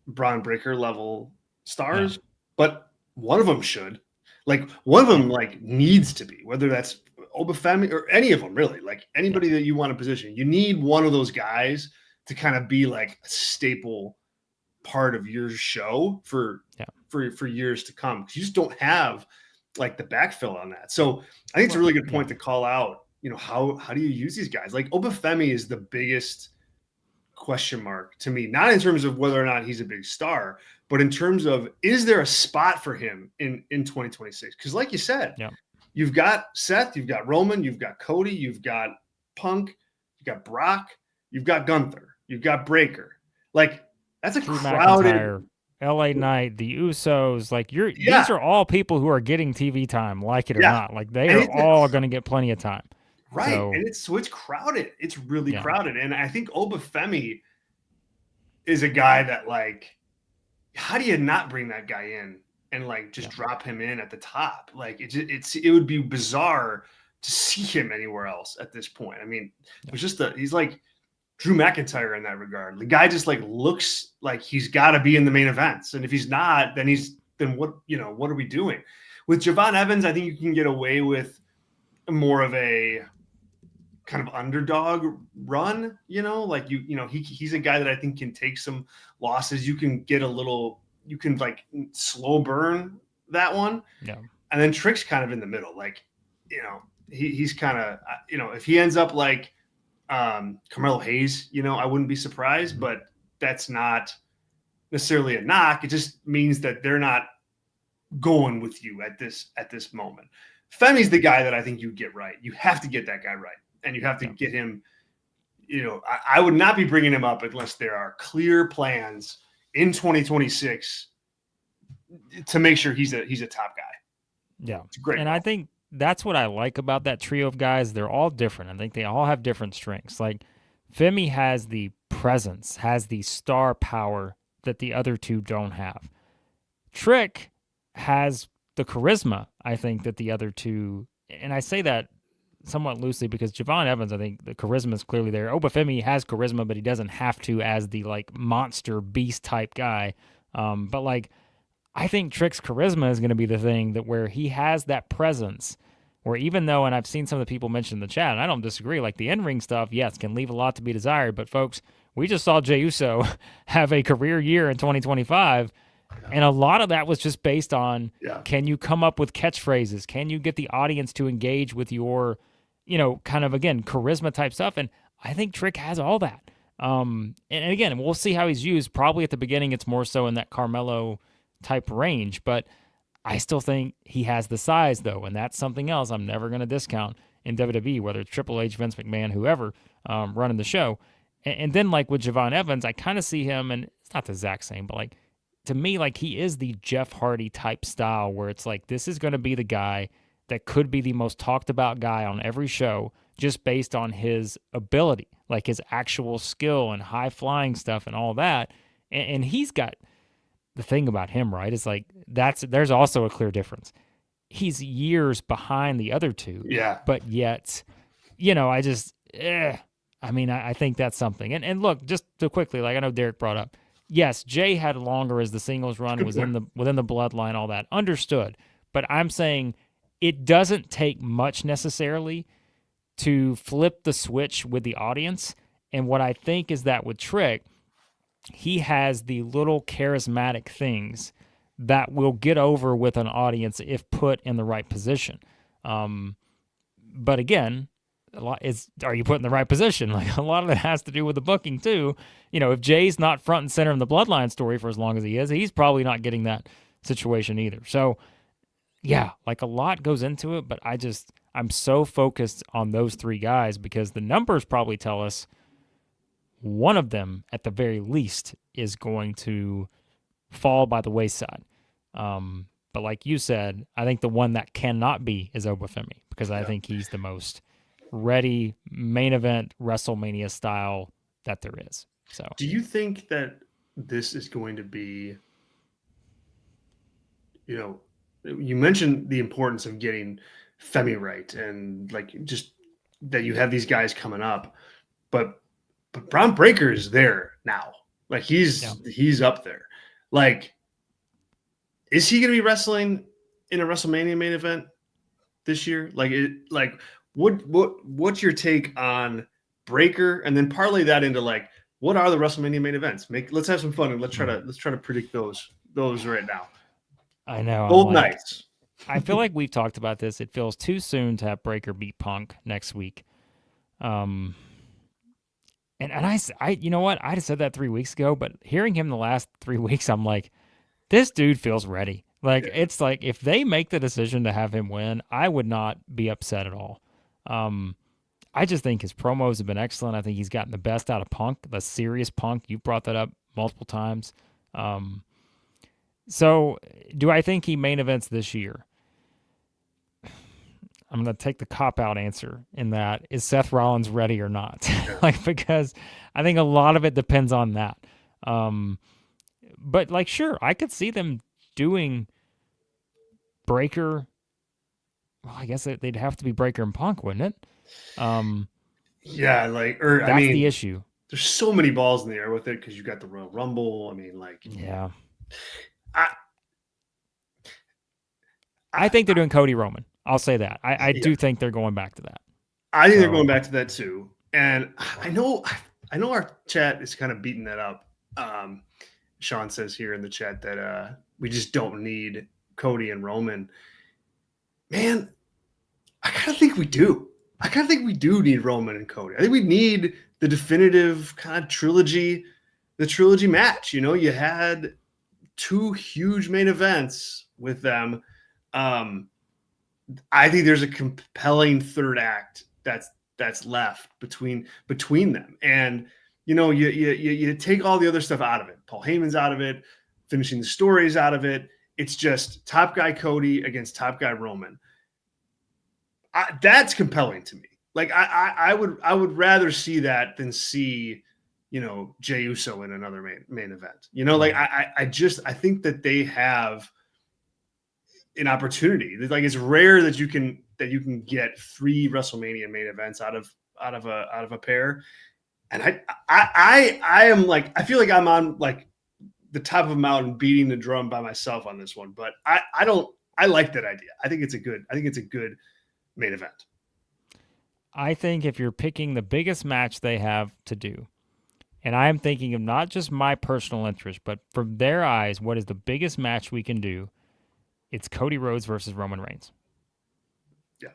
Bron Breakker level stars, but one of them should. Like, one of them like needs to be, whether that's Obafemi or any of them, really. Like, anybody that you want to position, you need one of those guys to kind of be like a staple part of your show for years to come. Because you just don't have like the backfill on that. So I think it's a really good point to call out. You know, how do you use these guys? Like, Obafemi is the biggest question mark to me, not in terms of whether or not he's a big star, but in terms of, is there a spot for him in 2026? Because like you said, you've got Seth, you've got Roman, you've got Cody, you've got Punk, you've got Brock, you've got Gunther, you've got Breaker. Like, that's a crowded
LA Knight, the Usos. Like, these are all people who are getting TV time, like it or not. Like, they are all going to get plenty of time.
Right. So, and it's crowded. It's really crowded. And I think Obafemi is a guy that, like, how do you not bring that guy in and like just drop him in at the top? Like, it would be bizarre to see him anywhere else at this point. I mean, it's just he's like Drew McIntyre in that regard. The guy just like looks like he's got to be in the main events. And if he's not, then what are we doing? With Javon Evans, I think you can get away with more of a kind of underdog run, like he's a guy that I think can take some losses. You can like slow burn that one. Yeah. And then Trick's kind of in the middle. Like, he's kind of, if he ends up like Carmelo Hayes, I wouldn't be surprised, but that's not necessarily a knock. It just means that they're not going with you at this moment. Femi's the guy that I think you get right. You have to get that guy right. And you have to get him, I would not be bringing him up unless there are clear plans in 2026 to make sure he's a top guy.
Yeah.
It's great.
And I think that's what I like about that trio of guys. They're all different. I think they all have different strengths. Like, Femi has the presence, has the star power that the other two don't have. Trick has the charisma, I think, that the other two, and I say that somewhat loosely because Javon Evans, I think the charisma is clearly there. Obafemi has charisma, but he doesn't have to as the like monster beast type guy. But like, I think Trick's charisma is going to be the thing that where he has that presence where even though, and I've seen some of the people mention in the chat, and I don't disagree, like the in-ring stuff, yes, can leave a lot to be desired. But folks, we just saw Jey Uso have a career year in 2025. And a lot of that was just based on, can you come up with catchphrases? Can you get the audience to engage with your, kind of, again, charisma type stuff? And I think Trick has all that. And again, we'll see how he's used. Probably at the beginning, it's more so in that Carmelo type range. But I still think he has the size, though. And that's something else I'm never going to discount in WWE, whether it's Triple H, Vince McMahon, whoever running the show. And then, like with Javon Evans, I kind of see him, and it's not the exact same, but like, to me, like, he is the Jeff Hardy type style where it's like, this is going to be the guy that could be the most talked about guy on every show just based on his ability, like his actual skill and high flying stuff and all that. And he's got the thing about him, right? Is like, there's also a clear difference. He's years behind the other two.
Yeah.
But yet, I mean, I think that's something. And look, just to quickly, like I know Derek brought up, yes, Jay had longer as the singles run
Good
was
point.
within the bloodline, all that. Understood. But I'm saying it doesn't take much necessarily to flip the switch with the audience. And what I think is that with Trick, he has the little charismatic things that will get over with an audience if put in the right position. But again, a lot is, are you put in the right position? Like a lot of it has to do with the booking too. You know, if Jay's not front and center in the bloodline story for as long as he is, he's probably not getting that situation either. So yeah, like a lot goes into it, but I'm so focused on those three guys because the numbers probably tell us one of them at the very least is going to fall by the wayside. But like you said, I think the one that cannot be is Obafemi because I think he's the most ready main event WrestleMania style that there is. So,
do you think that this is going to be, you know, you mentioned the importance of getting Femi right and like just that you have these guys coming up, but Bron Breakker is there now. Like he's up there. Like, is he going to be wrestling in a WrestleMania main event this year? What's your take on Breakker, and then parlay that into like what are the WrestleMania main events? Let's have some fun and let's try to predict those right now.
I know
Both nights.
I feel like we've talked about this. It feels too soon to have Breakker beat Punk next week. And I you know what? I just said that 3 weeks ago, but hearing him the last 3 weeks, I'm like, this dude feels ready. Like it's like if they make the decision to have him win, I would not be upset at all. I just think his promos have been excellent. I think he's gotten the best out of Punk, the serious Punk. You brought that up multiple times. So do I think he main events this year? I'm going to take the cop-out answer in that, is Seth Rollins ready or not? Like, because I think a lot of it depends on that. But, like, sure, I could see them doing Breakker. Well, I guess they'd have to be Breakker and Punk, wouldn't it?
Yeah, like,
that's the issue.
There's so many balls in the air with it because you got the Royal Rumble. I mean, like,
yeah. I think they're doing Cody Roman. I'll say that. I do think they're going back to that.
I think they're going back to that too. And I know our chat is kind of beating that up. Sean says here in the chat that we just don't need Cody and Roman. Man, I kind of think we do. I kind of think we do need Roman and Cody. I think we need the definitive kind of trilogy match. You know, you had two huge main events with them. I think there's a compelling third act that's left between them. And, you know, you take all the other stuff out of it. Paul Heyman's out of it, finishing the stories out of it. It's just top guy Cody against top guy Roman. That's compelling to me. Like I would rather see that than see, you know, Jey Uso in another main event. You know, like I think that they have an opportunity. Like it's rare that you can get 3 WrestleMania main events out of a pair. And I am like, I feel like I'm on like the top of a mountain beating the drum by myself on this one, but I like that idea. I think it's a good main event.
I think if you're picking the biggest match they have to do, and I am thinking of not just my personal interest, but from their eyes, what is the biggest match we can do? It's Cody Rhodes versus Roman Reigns.
Yeah.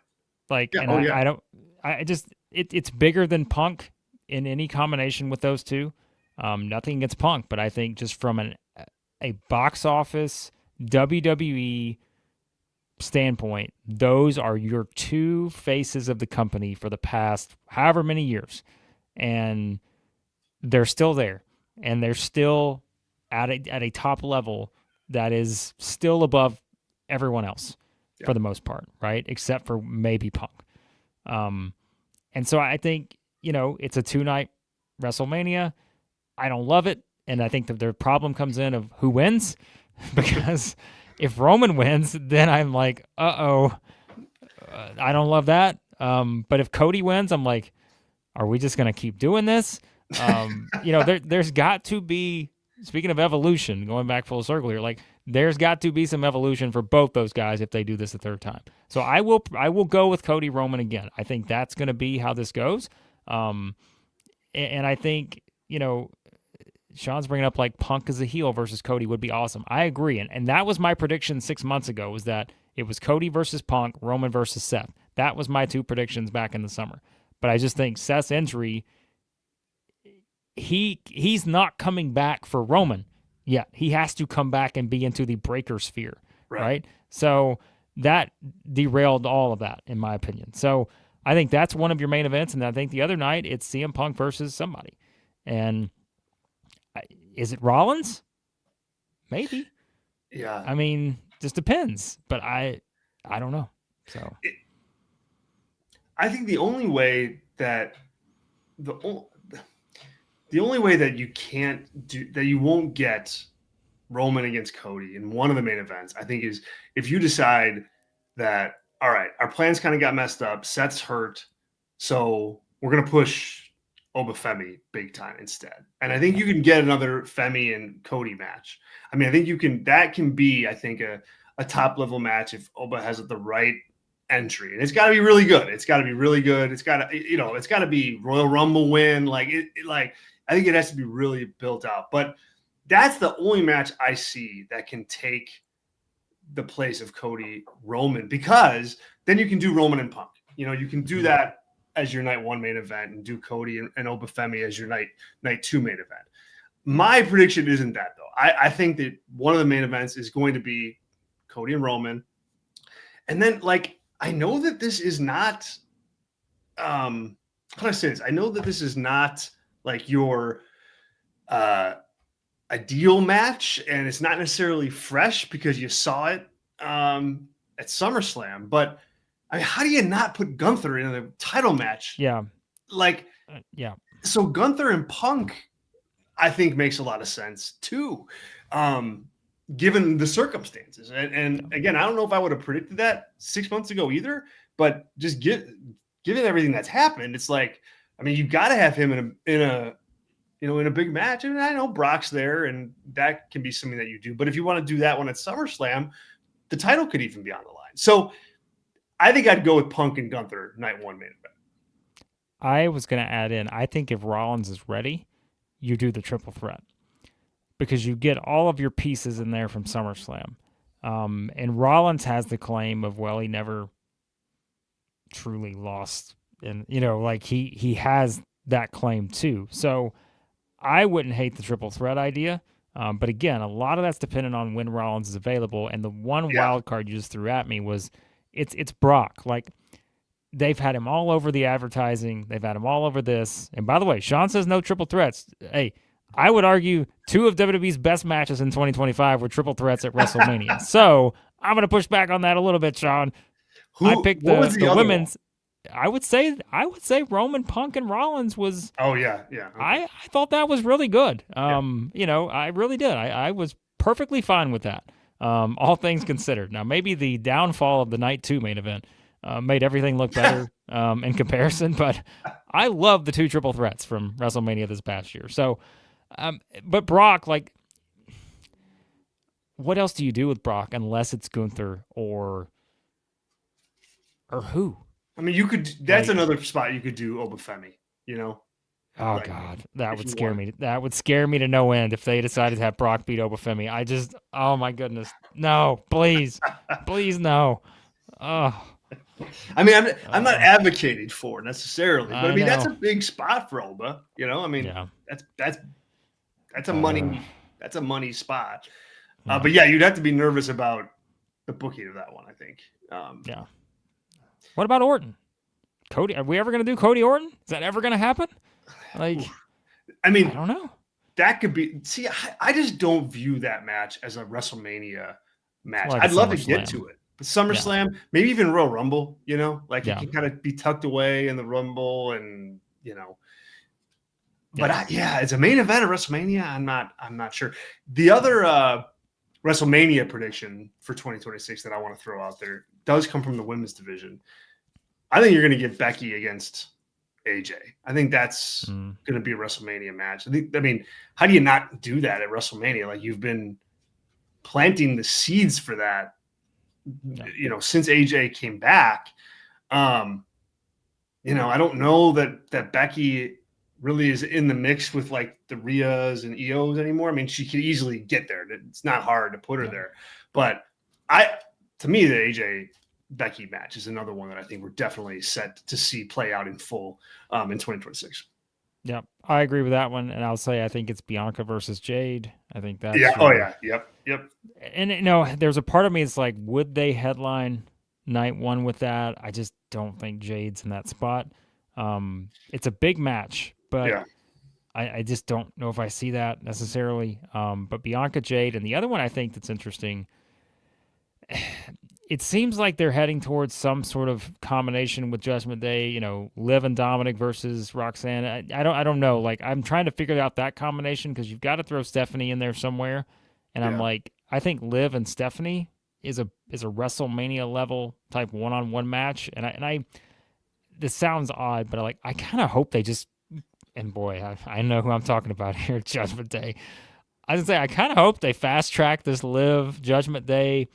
Like, yeah, and it's bigger than Punk in any combination with those two. Nothing against Punk, but I think just from a box office WWE standpoint, those are your two faces of the company for the past however many years. And they're still there. And they're still at a top level that is still above everyone else for the most part, right? Except for maybe Punk. And so I think, you know, it's a 2-night WrestleMania. I don't love it. And I think that their problem comes in of who wins, because if Roman wins, then I'm like, I don't love that. But if Cody wins, I'm like, Are we just going to keep doing this? There's got to be, speaking of evolution, going back full circle here, like there's got to be some evolution for both those guys if they do this a third time. So I will go with Cody Roman again. I think that's going to be how this goes. And I think, Sean's bringing up like Punk as a heel versus Cody would be awesome. I agree. And that was my prediction 6 months ago, was that it was Cody versus Punk, Roman versus Seth. That was my 2 predictions back in the summer. But I just think Seth's injury, he's not coming back for Roman yet. He has to come back and be into the breaker sphere, right? So that derailed all of that, in my opinion. So I think that's one of your main events, and I think the other night it's CM Punk versus somebody. And is it Rollins? Maybe.
Yeah.
I mean, just depends. But I don't know. So
I think the only way that you can't do that, you won't get Roman against Cody in one of the main events, I think, is if you decide that, all right, our plans kind of got messed up, Seth's hurt, so we're going to push Femi big time instead. And I think you can get another Femi and Cody match. I mean, I think that can be, I think, a top level match if Oba has the right entry. And it's got to be really good. It's got to be really good. It's got to, it's got to be Royal Rumble win. Like I think it has to be really built out. But that's the only match I see that can take the place of Cody Roman, because then you can do Roman and Punk. You can do that as your night 1 main event and do Cody and Oba Femi as your night 2 main event. My prediction isn't that, though. I think that one of the main events is going to be Cody and Roman. And then, I know that this is not, how do I say this? I know that this is not like your ideal match, and it's not necessarily fresh because you saw it at SummerSlam, but I mean, how do you not put Gunther in a title match?
Yeah.
Yeah. So Gunther and Punk, I think, makes a lot of sense too, given the circumstances. And again, I don't know if I would have predicted that 6 months ago either, but just given everything that's happened, it's like, I mean, you've got to have him in a big match. I mean, I know Brock's there, and that can be something that you do. But if you want to do that one at SummerSlam, the title could even be on the line. So I think I'd go with Punk and Gunther night 1 main event.
I was going to add in, I think if Rollins is ready, you do the triple threat, because you get all of your pieces in there from SummerSlam. And Rollins has the claim of, well, he never truly lost. And, he has that claim too. So I wouldn't hate the triple threat idea. But again, a lot of that's dependent on when Rollins is available. And the one wild card you just threw at me was it's Brock. Like, they've had him all over the advertising. They've had him all over this. And by the way, Sean says no triple threats. Hey, I would argue 2 of WWE's best matches in 2025 were triple threats at WrestleMania. So I'm going to push back on that a little bit, Sean. I picked the women's. I would say Roman, Punk, and Rollins was.
Oh yeah. Okay.
I thought that was really good. I really did. I was perfectly fine with that. All things considered. Now maybe the downfall of the night 2 main event made everything look better in comparison, but I love the 2 triple threats from WrestleMania this past year. So, but Brock, like, what else do you do with Brock unless it's Gunther or who?
I mean, you could. That's another spot you could do Oba Femi.
Oh God, that would scare me. That would scare me to no end if they decided to have Brock beat Oba Femi. Oh my goodness, no, please, please no. Oh.
I mean, I'm not advocating for necessarily, but I mean that's a big spot for Oba. I mean, that's a money spot. But yeah, you'd have to be nervous about the booking of that one, I think.
Yeah. What about Orton? Cody? Are we ever going to do Cody Orton? Is that ever going to happen? Like,
I mean,
I don't know.
That could be. See, I just don't view that match as a WrestleMania match.
Like
I'd love to get to it, but SummerSlam, maybe even Royal Rumble. It can kind of be tucked away in the Rumble, and But as a main event of WrestleMania, I'm not sure. The other WrestleMania prediction for 2026 that I want to throw out there does come from the women's division. I think you're going to get Becky against AJ. I think that's
Mm,
going to be a WrestleMania match. I mean, how do you not do that at WrestleMania? Like, you've been planting the seeds for that,
yeah.
since AJ came back. Um, I don't know that Becky really is in the mix with like the Rheas and EOs anymore. I mean, she could easily get there. It's not hard to put her
Yeah.
there. But to me, the AJ Becky match is another one that I think we're definitely set to see play out in full in 2026.
Yep, I agree with that one, and I'll say I think it's Bianca versus Jade. I think
Yeah.
that's
Oh
your,
yeah. Yep.
and there's a part of me that's like, would they headline night one with that? I just don't think Jade's in that spot. It's a big match, but
Yeah.
I just don't know if I see that necessarily. But Bianca Jade, and the other one I think that's interesting, it seems like they're heading towards some sort of combination with Judgment Day. Liv and Dominic versus Roxanne. I don't know. Like, I'm trying to figure out that combination because you've got to throw Stephanie in there somewhere. And I'm
Yeah.
like, I think Liv and Stephanie is a WrestleMania level type one-on-one match. And I this sounds odd, but I kind of hope they just, and boy, I know who I'm talking about here, Judgment Day. I was gonna say I kind of hope they fast track this Live Judgment Day,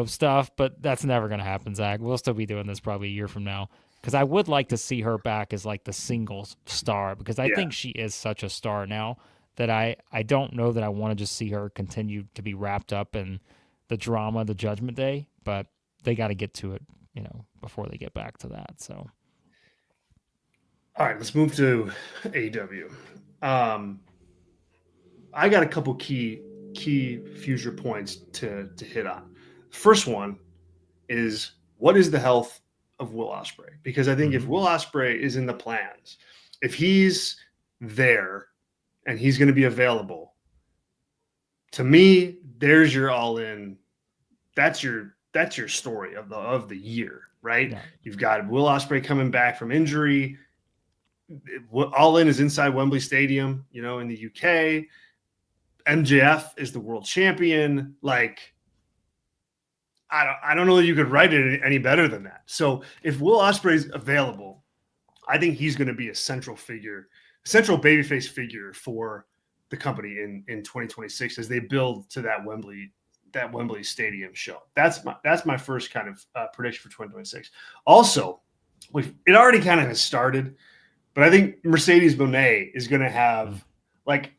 stuff, but that's never gonna happen, Zach. We'll still be doing this probably a year from now because I would like to see her back as like the singles star because I
Yeah.
think she is such a star now that I don't know that I want to just see her continue to be wrapped up in the drama of the Judgment Day, but they got to get to it, before they get back to that. So.
All right. Let's move to AEW. I got a couple key future points to hit on. First one is, what is the health of Will Ospreay? Because I think if
Mhm.
Will Ospreay is in the plans, if he's there and he's going to be available, to me, there's your all in. That's your story of the year, right?
Yeah.
You've got Will Ospreay coming back from injury. All in is inside Wembley Stadium, in the UK. MJF is the world champion. Like, I don't know that you could write it any better than that. So if Will Ospreay is available, I think he's going to be a central babyface figure for the company in 2026 as they build to that Wembley Stadium show. That's my first kind of prediction for 2026. Also, it already kind of has started, but I think Mercedes Moné is going to have like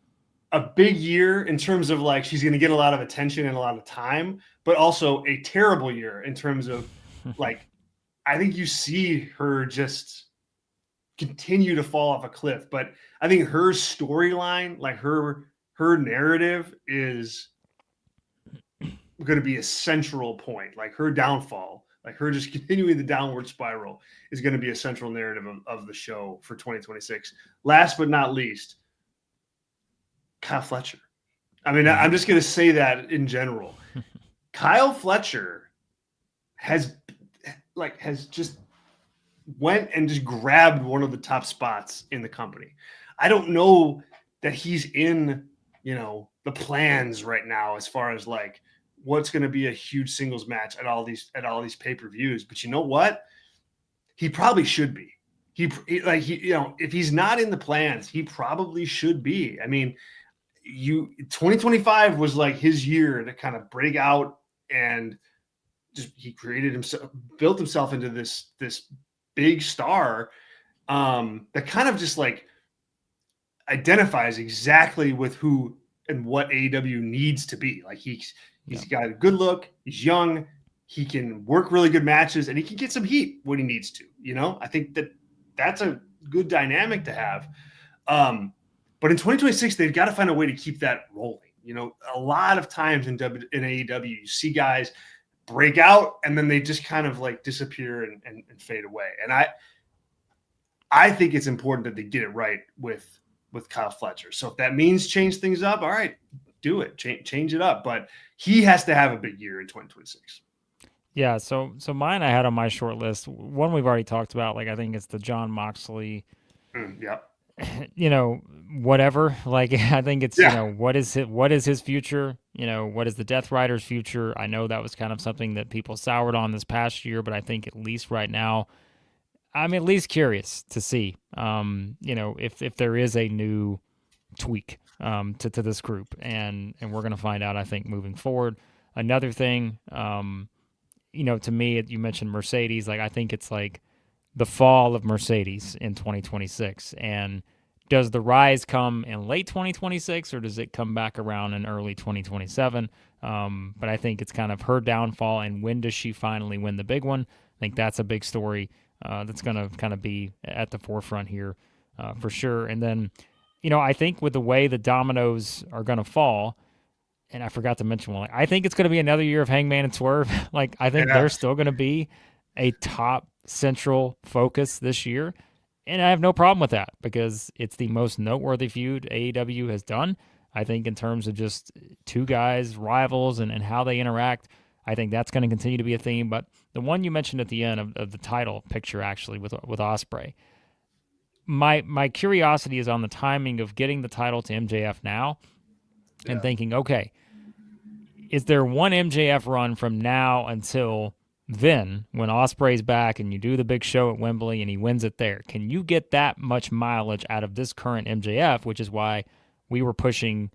a big year in terms of like she's going to get a lot of attention and a lot of time, but also a terrible year in terms of like I think you see her just continue to fall off a cliff. But I think her storyline, like her narrative, is going to be a central point. Like her downfall, like her just continuing the downward spiral, is going to be a central narrative of the show for 2026. Last but not least, Kyle Fletcher. I mean, I'm just going to say that in general. Kyle Fletcher has just went and just grabbed one of the top spots in the company. I don't know that he's in, the plans right now as far as like what's going to be a huge singles match at all these pay-per-views. But you know what? He probably should be. If he's not in the plans, he probably should be. I mean, 2025 was like his year to kind of break out, and just he built himself into this big star that kind of just like identifies exactly with who and what AEW needs to be. Like he's got a good look, he's young, he can work really good matches, and he can get some heat when he needs to. I think that's a good dynamic to have. But in 2026, they've got to find a way to keep that rolling. A lot of times in AEW, you see guys break out and then they just kind of like disappear and fade away. And I think it's important that they get it right with Kyle Fletcher. So if that means change things up, all right, do it, change it up. But he has to have a big year in 2026.
Yeah, so mine I had on my short list. One we've already talked about. Like I think it's the John Moxley.
Yeah.
Whatever. Like I think it's
Yeah.
what is his future? What is the Death Rider's future? I know that was kind of something that people soured on this past year, but I think at least right now, I'm at least curious to see, if there is a new tweak to this group, and we're going to find out, I think, moving forward. Another thing, to me, you mentioned Mercedes. Like, I think it's like the fall of Mercedes in 2026, and does the rise come in late 2026 or does it come back around in early 2027? But I think it's kind of her downfall, and when does she finally win the big one? I think that's a big story that's going to kind of be at the forefront here for sure. And then, I think with the way the dominoes are going to fall, and I forgot to mention one, like, I think it's going to be another year of Hangman and Swerve. Like, I think they're still going to be a top central focus this year. And I have no problem with that because it's the most noteworthy feud AEW has done. I think in terms of just two guys, rivals, and how they interact, I think that's going to continue to be a theme. But the one you mentioned at the end of the title picture, actually, with Ospreay, my curiosity is on the timing of getting the title to MJF now and thinking, okay, is there one MJF run from now until then when Ospreay's back and you do the big show at Wembley and he wins it there? Can you get that much mileage out of this current MJF, which is why we were pushing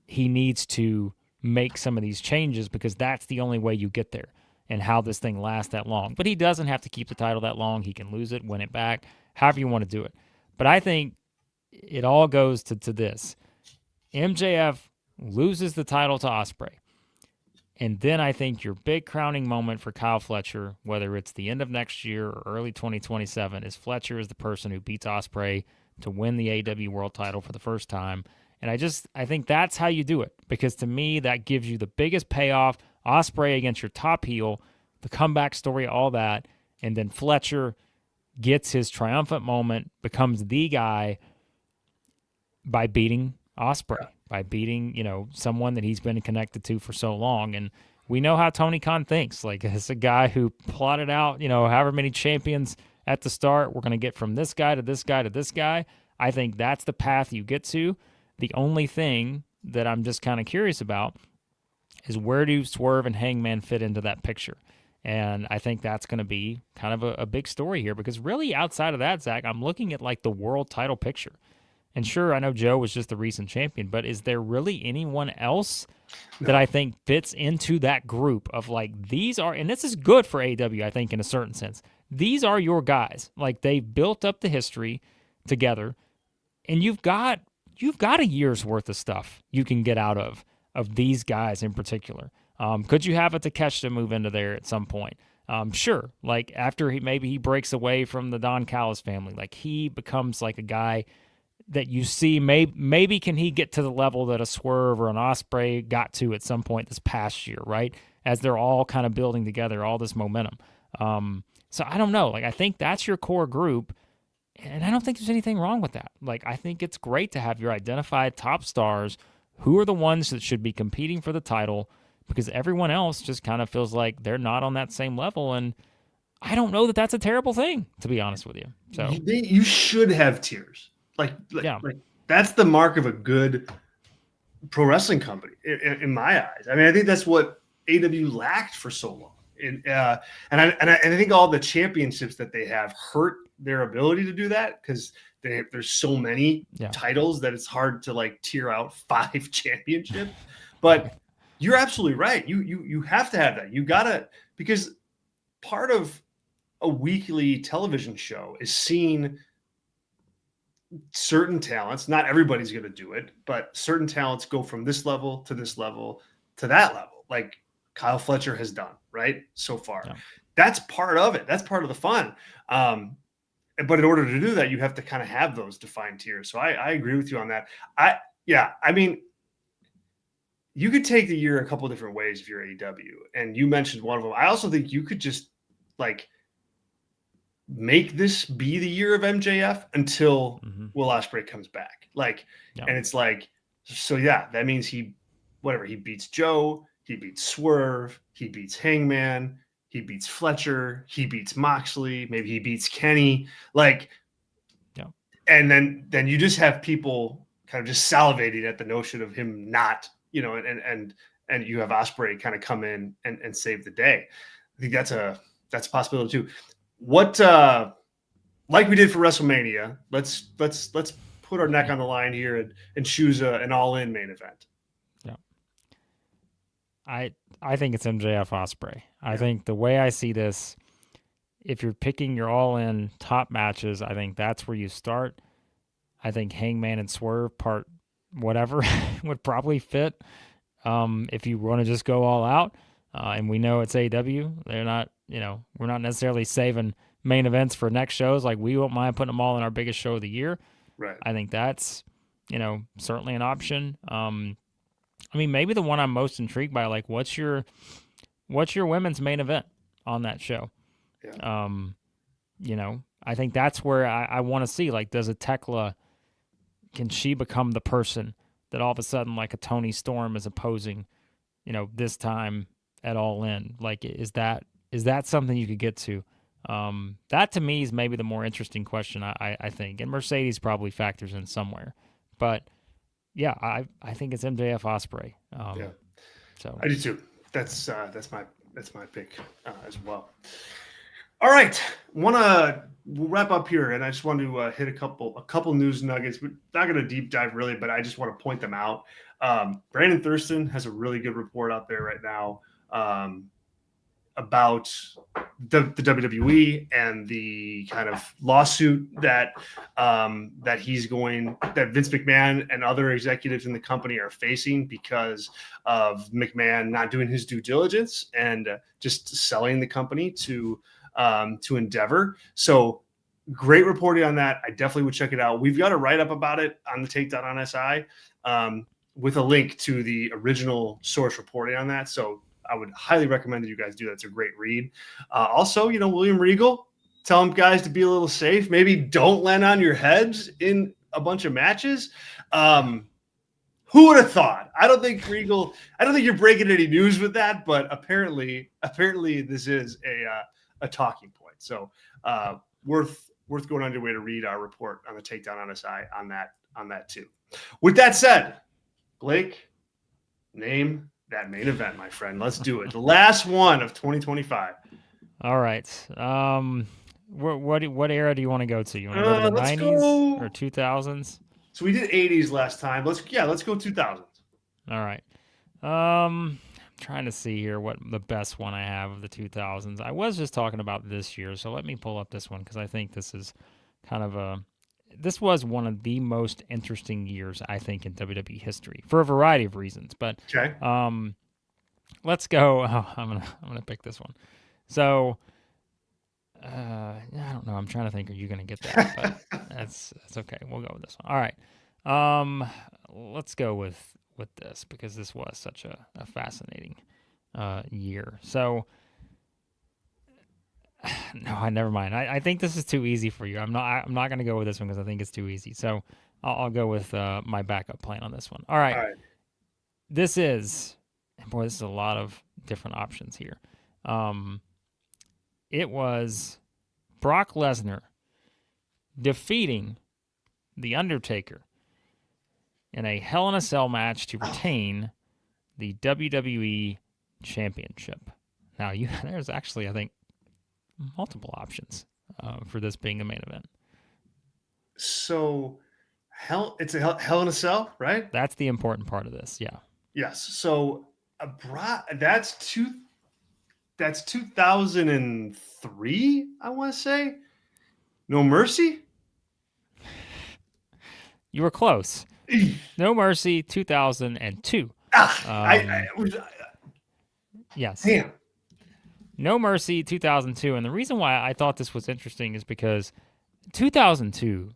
he needs to make some of these changes, because that's the only way you get there and how this thing lasts that long. But he doesn't have to keep the title that long. He can lose it, win it back, however you want to do it. But I think it all goes to this. MJF loses the title to Ospreay. And then I think your big crowning moment for Kyle Fletcher, whether it's the end of next year or early 2027, is Fletcher is the person who beats Ospreay to win the AEW World title for the first time. And I think that's how you do it, because to me, that gives you the biggest payoff. Ospreay against your top heel, the comeback story, all that. And then Fletcher gets his triumphant moment, becomes the guy by beating Ospreay, by beating, someone that he's been connected to for so long. And we know how Tony Khan thinks. Like, it's a guy who plotted out, however many champions at the start. We're going to get from this guy to this guy to this guy. I think that's the path you get to. The only thing that I'm just kind of curious about is where do Swerve and Hangman fit into that picture? And I think that's going to be kind of a big story here, because really outside of that, Zach, I'm looking at like the world title picture. And sure, I know Joe was just the recent champion, but is there really anyone else that I think fits into that group of like, these are, and this is good for AEW, I think, in a certain sense. These are your guys. Like, they've built up the history together, and you've got a year's worth of stuff you can get out of these guys in particular. Could you have a Takeshita move into there at some point? Sure. Like, after he breaks away from the Don Callis family, like, he becomes like a guy that you see, maybe can he get to the level that a Swerve or an Ospreay got to at some point this past year, right? As they're all kind of building together all this momentum. So I don't know. Like, I think that's your core group, and I don't think there's anything wrong with that. Like, I think it's great to have your identified top stars who are the ones that should be competing for the title, because everyone else just kind of feels like they're not on that same level. And I don't know that that's a terrible thing, to be honest with you. So
you should have tiers. Like that's the mark of a good pro wrestling company in my eyes. I mean, I think that's what AEW lacked for so long. And I think all the championships that they have hurt their ability to do that, because there's so many titles that it's hard to like tier out 5 championships. But you're absolutely right. You have to have that. You gotta, because part of a weekly television show is seeing certain talents. Not everybody's going to do it, but certain talents go from this level to this level to that level, like Kyle Fletcher has done, right? So far. Yeah. That's part of it. That's part of the fun. But in order to do that, you have to kind of have those defined tiers. So I agree with you on that. I mean, you could take the year a couple of different ways if you're AEW, and you mentioned one of them. I also think you could just like make this be the year of MJF until Will Ospreay comes back. Like, and it's like, so that means he beats Joe, he beats Swerve, he beats Hangman, he beats Fletcher, he beats Moxley, maybe he beats Kenny, like, and then you just have people kind of just salivating at the notion of him not, and you have Ospreay kind of come in and save the day. I think that's a possibility too. What like we did for WrestleMania, let's put our neck on the line here and choose an all-in main event.
Yeah. I think it's MJF Ospreay. I think the way I see this, if you're picking your all-in top matches, I think that's where you start. I think Hangman and Swerve part whatever would probably fit. If you want to just go all out, and we know it's AEW, they're not, we're not necessarily saving main events for next shows. Like, we won't mind putting them all in our biggest show of the year.
Right.
I think that's, certainly an option. Maybe the one I'm most intrigued by, like, what's your women's main event on that show?
Yeah.
I think that's where I want to see, like, does a Tekla, can she become the person that all of a sudden, like a Tony Storm is opposing, this time at All In? Like, is that something you could get to? That to me is maybe the more interesting question, I think. And Mercedes probably factors in somewhere. But yeah, I think it's MJF Ospreay.
Yeah.
So
I do too. That's my pick as well. All right, we'll wrap up here, and I just want to hit a couple news nuggets. We're not going to deep dive really, but I just want to point them out. Brandon Thurston has a really good report out there right now about the WWE and the kind of lawsuit that Vince McMahon and other executives in the company are facing because of McMahon not doing his due diligence and just selling the company to Endeavor. So great reporting on that. I definitely would check it out. We've got a write-up about it on the Takedown on SI with a link to the original source reporting on that. So I would highly recommend that you guys do that. It's a great read. Also, William Regal, tell him guys to be a little safe. Maybe don't land on your heads in a bunch of matches. Who would have thought? I don't think you're breaking any news with that, but apparently this is a talking point. So worth going on your way to read our report on the Takedown on SI on that too. With that said, Blake, name that main event, my friend. Let's do it. The last one of 2025.
All right. What era do you want to go to? You want to go to the 90s or 2000s?
So we did 80s last time. Let's go 2000s.
All right. I'm trying to see here what the best one I have of the 2000s. I was just talking about this year, so let me pull up this one because I think this is kind of this was one of the most interesting years, I think, in WWE history for a variety of reasons. But
okay.
Let's go. Oh, I'm gonna pick this one. So I don't know. I'm trying to think. Are you gonna get that? But that's okay. We'll go with this one. All right. Let's go with this because this was such a fascinating year. So no, never mind. I think this is too easy for you. I'm not going to go with this one because I think it's too easy. So I'll go with my backup plan on this one. All right. This is a lot of different options here. It was Brock Lesnar defeating The Undertaker in a Hell in a Cell match to retain the WWE Championship. Now, there's actually, I think, multiple options for this being a main event.
So, it's a Hell in a Cell, right?
That's the important part of this, yeah.
Yes. So, that's 2003, I want to say. No Mercy?
You were close. No Mercy, 2002. Yes.
Damn.
No Mercy, 2002. And the reason why I thought this was interesting is because 2002,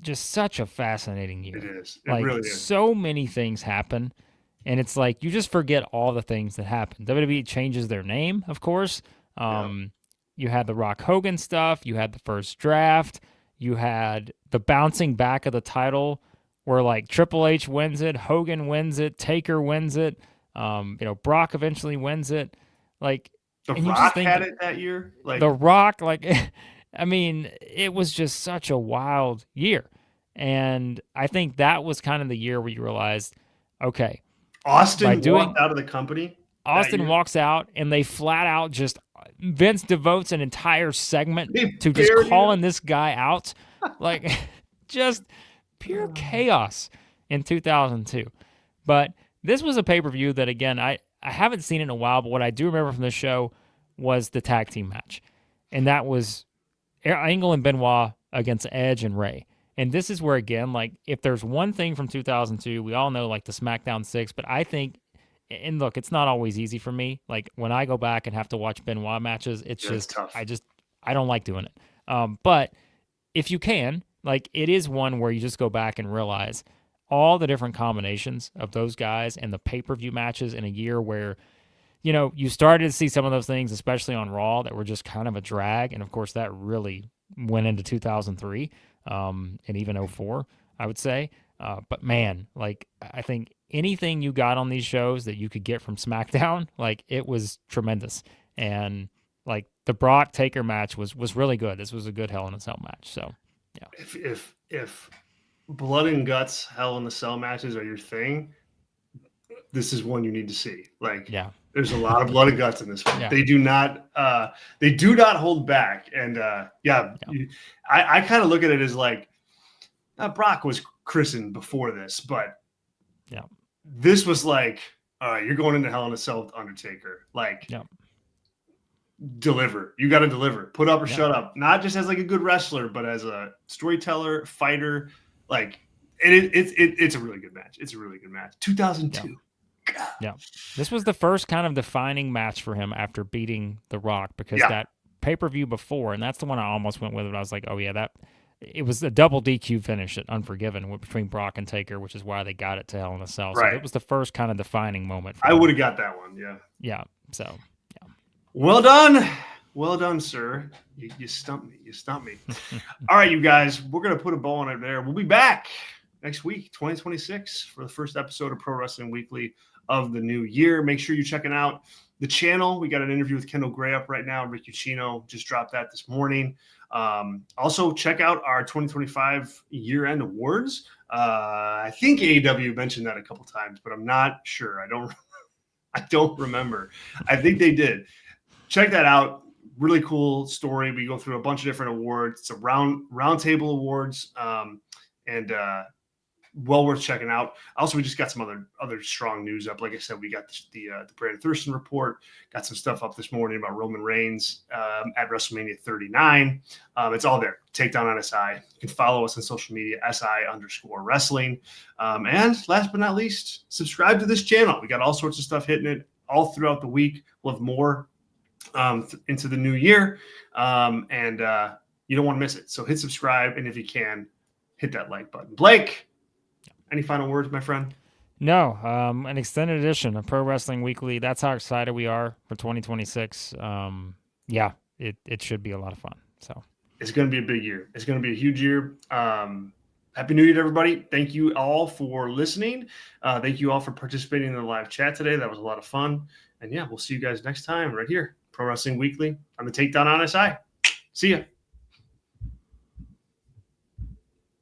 just such a fascinating year.
It is. It really is.
So many things happen, and it's like you just forget all the things that happen. WWE changes their name, of course. You had the Rock Hogan stuff. You had the first draft. You had the bouncing back of the title where, like, Triple H wins it, Hogan wins it, Taker wins it, Brock eventually wins it. Like,
The Rock had it that year?
The Rock, I mean, it was just such a wild year. And I think that was kind of the year where you realized, okay.
Austin walked out of the company.
Austin walks out, and they flat out just Vince devotes an entire segment
They
to just
buried
calling
him.
this guy out. Like, just pure chaos in 2002. But this was a pay-per-view that, again, I haven't seen it in a while, but what I do remember from this show was the tag team match. And that was Angle and Benoit against Edge and Ray. And this is where, again, like, if there's one thing from 2002, we all know, like, the SmackDown 6, but I think, and look, it's not always easy for me. Like, when I go back and have to watch Benoit matches, it's just
tough.
I don't like doing it. But if you can, like, it is one where you just go back and realize all the different combinations of those guys and the pay-per-view matches in a year where, you know, you started to see some of those things, especially on Raw, that were just kind of a drag. And of course, that really went into 2003 and even 04, I would say. But man, like, I think anything you got on these shows that you could get from SmackDown, like, it was tremendous. And like, the Brock Taker match was really good. This was a good Hell in a Cell match. So yeah.
If blood and guts Hell in the Cell matches are your thing, this is one you need to see. Like,
Yeah.
There's a lot of blood and guts in this one.
Yeah.
They do not hold back. And I kind of look at it as like, Brock was christened before this, but this was like, all right, you're going into Hell in a Cell with Undertaker. Like, deliver. You got to deliver. Put up or shut up. Not just as like a good wrestler, but as a storyteller, fighter. Like, it's a really good match. It's a really good match. 2002.
Yeah. This was the first kind of defining match for him after beating The Rock, because that pay-per-view before, and that's the one I almost went with, but I was like, oh yeah, it was a double DQ finish at Unforgiven between Brock and Taker, which is why they got it to Hell in a Cell. So it was the first kind of defining moment for
I
him.
would have got that one, yeah.
Yeah. So, yeah.
Well done. Well done, sir. You stumped me. You stumped me. All right, you guys, we're going to put a bow on it there. We'll be back next week, 2026, for the first episode of Pro Wrestling Weekly of the new year. Make sure you're checking out the channel. We got an interview with Kendall Gray up right now. Rick Ucchino just dropped that this morning. Also, check out our 2025 year-end awards. I think AEW mentioned that a couple times, but I'm not sure. I don't remember. I think they did. Check that out. Really cool story. We go through a bunch of different awards. It's a round table awards, and well worth checking out. Also, we just got some other strong news up. Like I said, we got the Brandon Thurston report. Got some stuff up this morning about Roman Reigns at WrestleMania 39. It's all there. Takedown on SI. You can follow us on social media, SI_wrestling. And last but not least, subscribe to this channel. We got all sorts of stuff hitting it all throughout the week. We'll have more into the new year. And you don't want to miss it. So hit subscribe. And if you can, hit that like button. Blake, any final words, my friend?
No, an extended edition of Pro Wrestling Weekly. That's how excited we are for 2026. It should be a lot of fun. So
it's going to be a big year. It's going to be a huge year. Happy New Year to everybody. Thank you all for listening. Thank you all for participating in the live chat today. That was a lot of fun. And yeah, we'll see you guys next time right here. Pro Wrestling Weekly on the Takedown on SI. See ya.